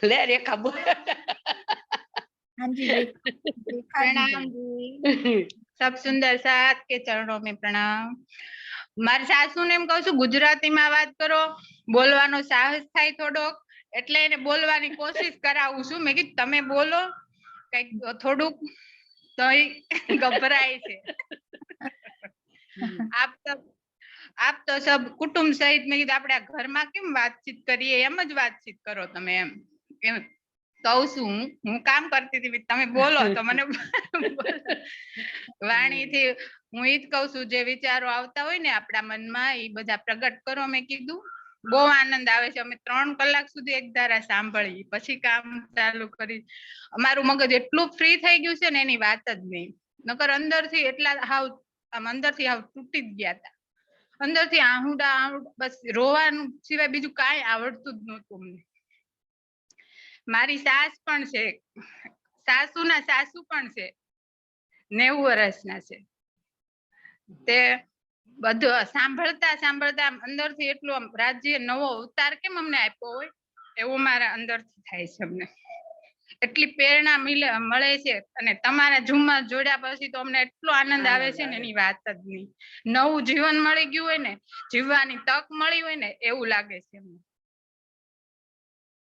ले रेखा बोल। हाँ जी, रेखा प्रणाम जी। सब सुंदर साथ के चरणों में प्रणाम। મારી સાસુ ને એમ કહું છું ગુજરાતીમાં વાત કરો, બોલવાનો સાહસ થાય થોડોક, એટલે એને બોલવાની કોશિશ કરાવું છું। મેં કીધું તમે બોલો કઈક થોડુંક, તો ગભરાય છે। આપ તો સબ કુટુંબ સહિત, મેં કીધું આપણે ઘરમાં કેમ વાતચીત કરીએ એમ જ વાતચીત કરો તમે, એમ કહું છું। હું કામ કરતી હતી, તમે બોલો તો મને વાણીથી હું ઈ જ કહું છું, જે વિચારો આવતા હોય ને આપણા મનમાં એ બધા પ્રગટ કરો। મેં કીધું બહુ આનંદ આવે છે। અમે 3 કલાક સુધી એક ધારા સાંભળી, પછી કામ ચાલુ કરી। અમારું મગજ એટલું ફ્રી થઈ ગયું છે ને એની વાત જ નહીં, નકર અંદરથી એટલા હાવ આમ અંદરથી હાવ તૂટી જ ગયા હતા। અંદરથી આહુડા બસ રોવાનું સિવાય બીજું કાંઈ આવડતું જ નહોતું અમને। મારી સાસ પણ છે, સાસુના સાસુ પણ છે, 90 વર્ષના છે। તે બધું સાંભળતા સાંભળતા અંદરથી એટલું રાજ્ય નવો અવતાર કેમ અમને આપ્યો હોય એવું મારા અંદરથી થાય છે। અમને એટલી પ્રેરણા મળે છે, અને તમારા ઝૂમમાં જોડ્યા પછી તો અમને એટલો આનંદ આવે છે ને એની વાત જ નહીં। નવું જીવન મળી ગયું હોય ને, જીવવાની તક મળી હોય ને એવું લાગે છે અમને।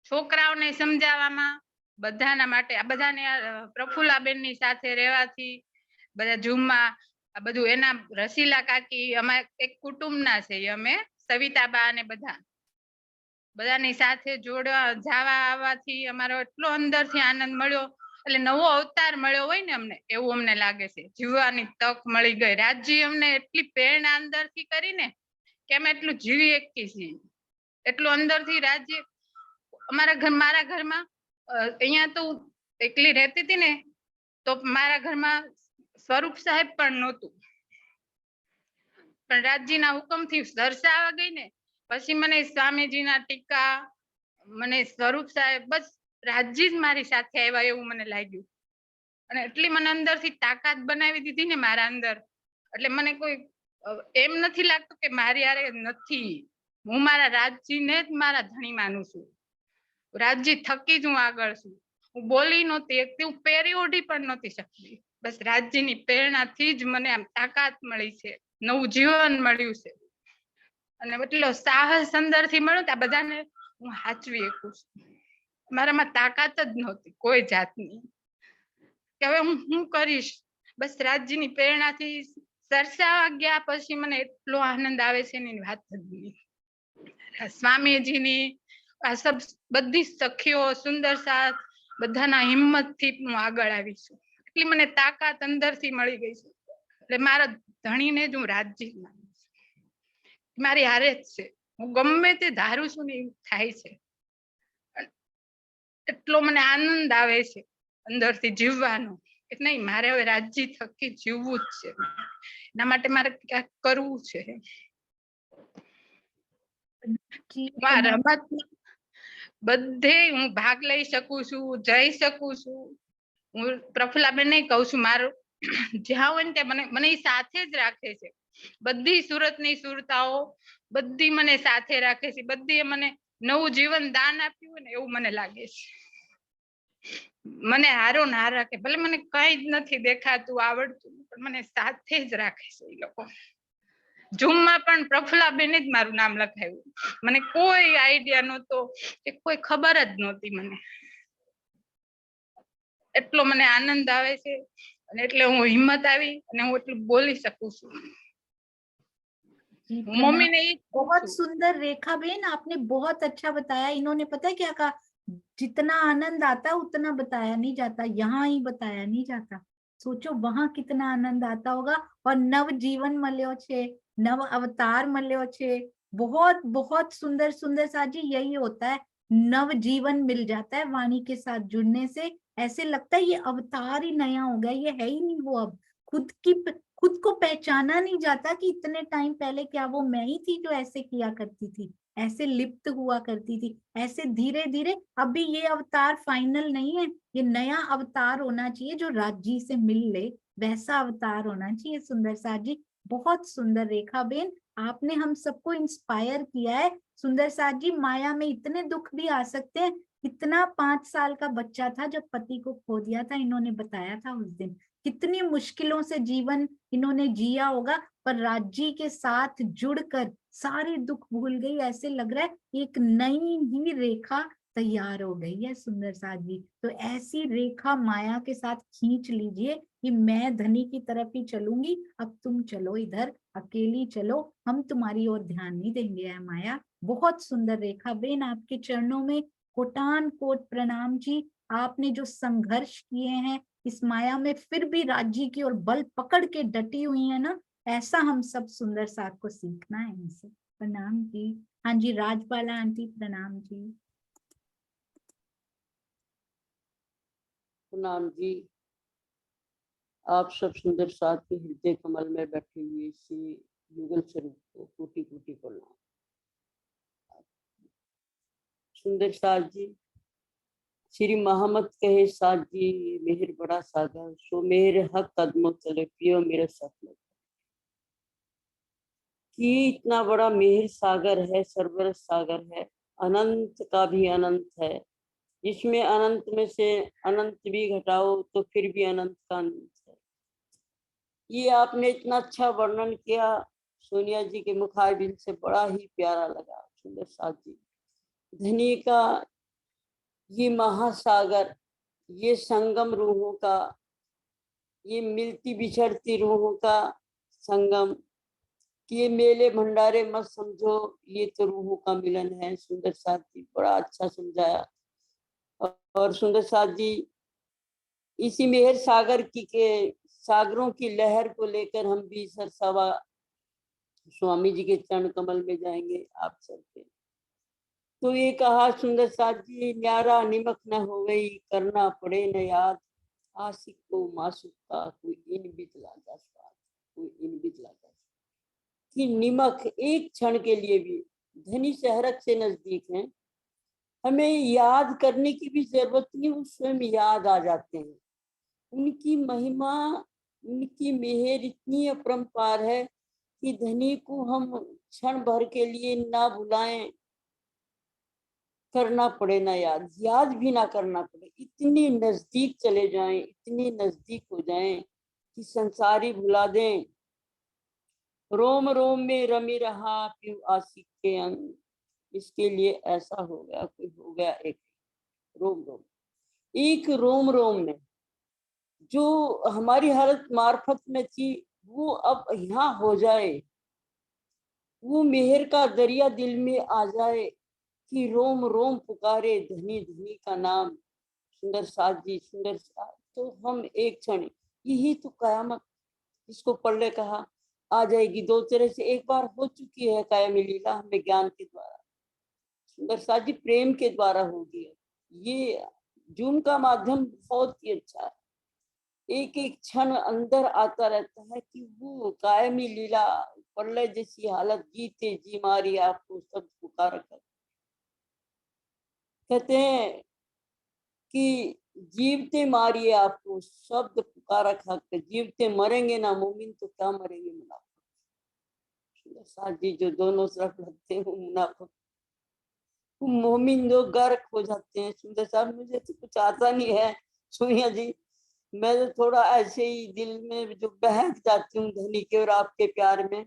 છોકરાઓને સમજાવવામાં બધાના માટે, આ બધાને પ્રફુલ્લાબેનની સાથે રહેવાથી બધા ઝૂમમાં આ બધું, એના રસીલા કાકી અમારા એક કુટુંબના છે, અમે સવિતાબા અને બધાની સાથે જોડવા જવા આવવાથી અમારો એટલો અંદરથી આનંદ મળ્યો, એટલે નવો અવતાર મળ્યો હોય ને અમને એવું અમને લાગે છે। જીવવાની તક મળી ગઈ, રાજજી અમને એટલી પ્રેરણા અંદરથી કરીને કે અમે એટલું જીવી શકીએ છીએ, એટલું અંદરથી રાજ્ય મારા ઘરમાં। અહીંયા તો એકલી રહેતી હતી ને, તો મારા ઘરમાં સ્વરૂપ સાહેબ પણ નહોતું, પણ રાજજીના હુકમથી દર્શાવા ગઈ ને પછી મને સ્વામીજીના ટીકા, મને સ્વરૂપ સાહેબ, બસ રાજજી જ મારી સાથે આવ્યા એવું મને લાગ્યું। અને એટલી મને અંદરથી તાકાત બનાવી દીધી ને મારા અંદર, એટલે મને કોઈ એમ નથી લાગતું કે મારી હારે નથી। હું મારા રાજજીને જ મારા ધણી માનું છું, રાજજી થકી જ હું આગળ છું। હું બોલી નહોતી એકથી, હું પહેરી ઓઢી પણ નહોતી શકતી, બસ રાજજીની પ્રેરણાથી જ મને આમ તાકાત મળી છે, નવું જીવન મળ્યું છે, અને એટલો સાહસ અંદરથી મળ્યો કે આ બધાને હું હાચવી શકું છું। મારામાં તાકાત જ નહોતી કોઈ જાતની કે હવે હું શું કરીશ, બસ રાજજીની પ્રેરણાથી સરસાવા ગયા પછી મને એટલો આનંદ આવે છે એની વાત જ નહીં। સ્વામીજીની આ સબ બધી સખીઓ સુંદર સાથ બધાના હિંમતથી હું આગળ આવી છું, એટલી મને તાકાત અંદરથી મળી ગઈ છે, એટલે મારા ધણીને જ હું રાજજી માનું છું, મારી હારે જ છે। હું ગમે તે ધારું છું ને એવું થાય છે, એટલો મને આનંદ આવે છે અંદરથી જીવવાનો કે નહીં મારે હવે રાજજી થકી જીવવું જ છે, એના માટે મારે ક્યાંક કરવું છે। રમત બધે હું ભાગ લઈ શકું છું, જઈ શકું છું। હું પ્રફુલ્લાબેન કહું છું, મારું જ્યાં હોય ને ત્યાં મને સાથે જ રાખે છે, બધી સુરતની સુરતાઓ બધી મને સાથે રાખે છે, બધી મને નવું જીવન દાન આપ્યું હોય ને એવું મને લાગે છે। મને હારો ના રાખે, ભલે મને કઈ જ નથી દેખાતું આવડતું, પણ મને સાથે જ રાખે છે એ લોકો. ઝૂમમાં પણ પ્રફુલ્લાબેન જ મારું નામ લખાયું. મને કોઈ આઈડિયા નહોતો, કે કોઈ ખબર જ નહોતી મને. એટલો મને આનંદ આવે છે, અને એટલે હું હિંમત આવી અને હું એટલું બોલી શકું છું. मम्मी ने बहुत सुंदर रेखा बेन, आपने बहुत अच्छा बताया। इन्होंने पता है क्या कहा, जितना आनंद आता है उतना बताया नहीं जाता, यहाँ ही बताया नहीं जाता। सोचो वहां कितना आनंद आता होगा। और नव जीवन मल्यो छे, नव अवतार मल्यो छे। बहुत बहुत सुंदर सुंदर साजी, यही होता है, नव जीवन मिल जाता है वाणी के साथ जुड़ने से। ऐसे लगता है ये अवतार ही नया हो गया, ये है ही नहीं वो। अब खुद को पहचाना नहीं जाता कि इतने टाइम पहले क्या वो मैं ही थी जो ऐसे किया करती थी, ऐसे लिप्त हुआ करती थी। ऐसे धीरे धीरे अभी ये अवतार फाइनल नहीं है, ये नया अवतार होना चाहिए जो राज्य से मिल ले, वैसा अवतार होना चाहिए। सुंदर साथ जी, बहुत सुंदर रेखा बेन, आपने हम सबको इंस्पायर किया है। सुंदर साथ जी, माया में इतने दुख भी आ सकते हैं। इतना 5 साल का बच्चा था जब पति को खो दिया था, इन्होंने बताया था उस दिन। कितनी मुश्किलों से जीवन इन्होंने जिया होगा, पर राज्य के साथ जुड़कर सारे दुख भूल गई। ऐसे लग रहा है एक नई ही रेखा तैयार हो गई है। सुंदर साथ जी, तो ऐसी रेखा माया के साथ खींच लीजिए कि मैं धनी की तरफ ही चलूंगी, अब तुम चलो इधर, अकेली चलो, हम तुम्हारी ओर ध्यान नहीं देंगे। है माया, बहुत सुंदर रेखा बेन, आपके चरणों में कोटान कोट प्रणाम जी। आपने जो संघर्ष किए हैं इस माया में, फिर भी राज्य की ओर बल पकड़ के डटी हुई है ना, ऐसा हम सब सुंदर साथ को सीखना है इनसे। प्रणाम जी। हाँ जी, राजबाला आंटी प्रणाम जी। प्रणाम जी। आप सब सुंदर साथ के हृदय कमल में बैठे हुए श्री युगल स्वरूप को कोटि कोटि प्रणाम। सुंदर साथ जी, श्री मोहम्मद कहे साथ जी, मेहर बड़ा सागर, सो मेरे हक कदमों चले पियो मेरे साथ। कि इतना बड़ा मेहर सागर है, सरवर सागर है, अनंत का भी अनंत है, जिसमें अनंत में से अनंत भी घटाओ तो फिर भी अनंत का अनंत है। ये आपने इतना अच्छा वर्णन किया सोनिया जी के मुखारबिन से, बड़ा ही प्यारा लगा। सुंदर साथ जी, धनी का ये महासागर, ये संगम रूहों का, ये मिलती बिछड़ती रूहों का संगम, ये मेले भंडारे मत समझो, ये तो रूहों का मिलन है। सुंदर साथ जी, बड़ा अच्छा समझाया। और सुंदर साथ जी, इसी मेहर सागर की के सागरों की लहर को लेकर हम भी सरसावा स्वामी जी के चरण कमल में जाएंगे आप सबके। तो ये कहा सुंदर साथ जी, न्यारा निमक न हो गई, करना पड़े न याद, आशिक को मासूक का कोई इन बितला जा स्वाद, कोई इन बितला जा कि निमक एक क्षण के लिए भी धनी शहरक से नजदीक है, हमें याद करने की भी जरूरत नहीं, वो स्वयं याद आ जाते हैं। उनकी महिमा, उनकी मेहर इतनी अपरंपार है कि धनी को हम क्षण भर के लिए ना भुलाएं, करना पड़े ना याद, याद भी ना करना पड़े, इतनी नजदीक चले जाएं, इतनी नजदीक हो जाएं कि संसारी भुला दें। रोम रोम में रमी रहा प्यू आशिक के अंग, इसके लिए ऐसा हो गया, कोई हो गया एक रोम रोम, एक रोम रोम में जो हमारी हालत मार्फत में थी वो अब यहाँ हो जाए, वो मेहर का दरिया दिल में आ जाए कि रोम रोम पुकारे धनी धनी का नाम। सुंदर साथ जी, सुंदर साथ, तो हम एक क्षण, यही तो कयामत, इसको पढ़ले कहा आ जाएगी। दो तरह से एक बार हो चुकी है कायमी लीला हमें ज्ञान के द्वारा, सुंदर साथ जी प्रेम के द्वारा होगी। ये जूम का माध्यम बहुत ही अच्छा है, एक एक क्षण अंदर आता रहता है कि वो कायमी लीला प्रलय जैसी हालत, जीते जी मारी आपको सब पुकार कर। कहते हैं कि जीवते मारिए आपको शब्द पुकारा खाकर, जीवते मरेंगे ना मोमिन तो क्या मरेंगे मुनाफिक। साथ जी जो दोनों तरफ लगते हैं मुनाफिक, मोमिन लोग गर्क हो जाते हैं। सुंदर साहब मुझे तो कुछ आता नहीं है सोनिया जी, मैं तो थोड़ा ऐसे ही दिल में जो बहक जाती हूँ धनी के और आपके प्यार में।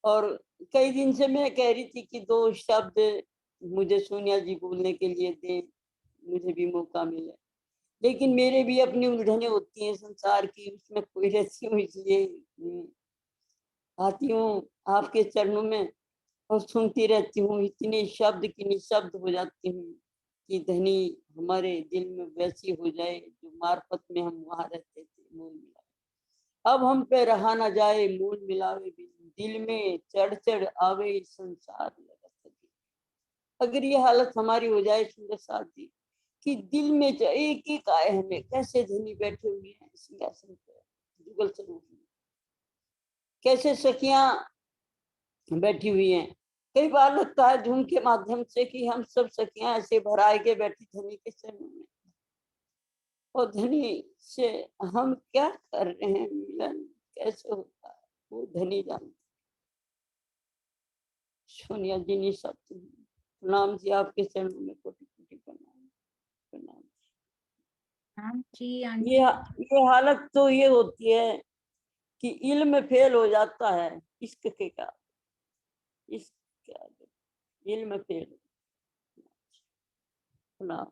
और कई दिन से मैं कह रही थी कि 2 शब्द मुझे सोनिया जी बोलने के लिए दें, मुझे भी मौका मिले, लेकिन मेरे भी अपनी उलझने होती हैं संसार की, उसमें खोई रहती हूँ, इसलिए आती हूँ आपके चरणों में और सुनती रहती हूँ। इतने शब्द की निशब्द हो जाती हूँ कि धनी हमारे दिल में वैसी हो जाए जो मार्फत में हम वहां रहते थे, मूल मिलावे। अब हम पे रहा न जाए मूल मिलावे भी, दिल में चढ़ चढ़ आवे संसार लगत। अगर ये हालत हमारी हो जाए सुंदर साथ जी कि दिल में एक एक आए, हमें कैसे धनी बैठे हुए हैं सिंहासन पे जुगल स्वरूप में, कैसे सखियां बैठी हुई हैं। कई बार लगता है झूम के माध्यम से कि हम सब सखियां ऐसे भराए के बैठी धनी के चरणों में, और धनी से हम क्या कर रहे हैं, मिलन कैसे होता है वो धनी जानते। सोनिया जी नहीं सकती। प्रणाम जी, आपके चरणों में कोटि कोटि प्रणाम। प्रणाम जी। ये हालत तो ये होती है कि इल्म फेल हो जाता है इश्क के का, इश्क इल्म फेल। प्रणाम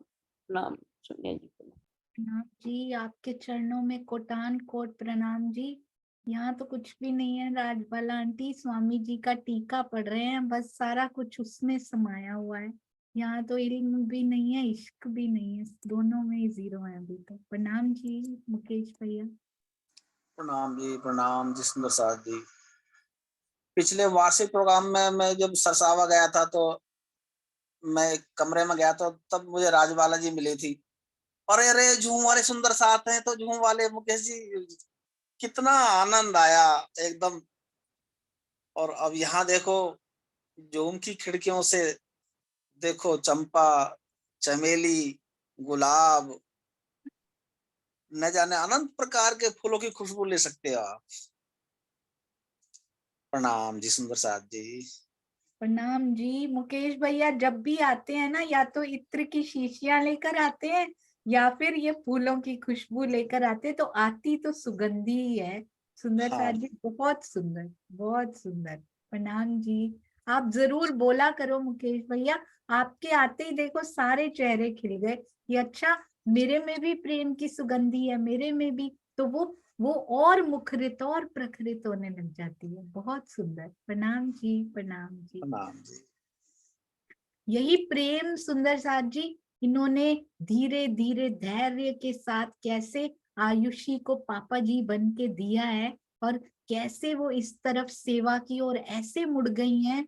प्रणाम सोनिया जी, प्रणाम जी, आपके चरणों में कोटान कोट प्रणाम जी। यहाँ तो कुछ भी नहीं है, राजबाला आंटी स्वामी जी का टीका पढ़ रहे हैं, बस सारा कुछ उसमें समाया हुआ है। यहाँ तो इल्म भी नहीं है, इश्क भी नहीं है, दोनों में ही 0 है अभी तो। प्रणाम जी मुकेश भैया। प्रणाम जी सुंदर साथ जी। पिछले वार्षिक प्रोग्राम में मैं जब सरसावा गया था तो मैं एक कमरे में गया तो तब मुझे राजबाला जी मिली थी। अरे अरे झूम वाले सुंदर साथ हैं तो झूम वाले मुकेश जी, कितना आनंद आया एकदम। और अब यहाँ देखो झूम की खिड़कियों से देखो चंपा, चमेली, गुलाब, न जाने अनंत प्रकार के फूलों की खुशबू ले सकते हो आप। प्रणाम जी सुंदर साथ जी। प्रणाम जी मुकेश भैया। जब भी आते हैं ना, या तो इत्र की शीशियां लेकर आते हैं या फिर ये फूलों की खुशबू लेकर आते, तो आती तो सुगंधी ही है। सुंदर साथ जी बहुत सुंदर, बहुत सुंदर। प्रणाम जी। आप जरूर बोला करो मुकेश भैया, आपके आते ही देखो सारे चेहरे खिल गए कि अच्छा मेरे में भी प्रेम की सुगंधी है, मेरे में भी। तो वो और मुखरित और प्रखरित होने लग जाती है। बहुत सुंदर। प्रणाम जी, प्रणाम जी। प्रणाम जी। यही प्रेम सुंदर साथ जी इन्होंने धीरे धीरे धैर्य के साथ कैसे आयुषी को पापा जी बन के दिया है, और कैसे वो इस तरफ सेवा की और ऐसे मुड़ गई हैं।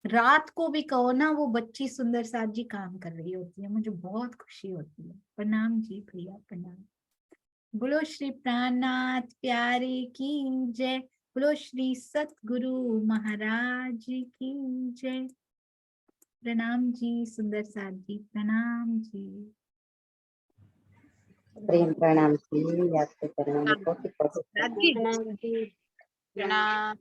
रात को भी कहो ना, वो बच्ची सुंदर साथ जी काम कर रही होती है, मुझे बहुत खुशी होती है। प्रणाम जी भैया, प्रणाम। बोलो श्री प्राणनाथ प्यारे की जय, बोलो श्री सतगुरु महाराज की जय। प्रणाम जी सुंदर साथ जी, प्रणाम जी। प्रेम प्रणाम जी, आपके चरणों में कोटि कोटि प्रणाम जी। प्रणाम।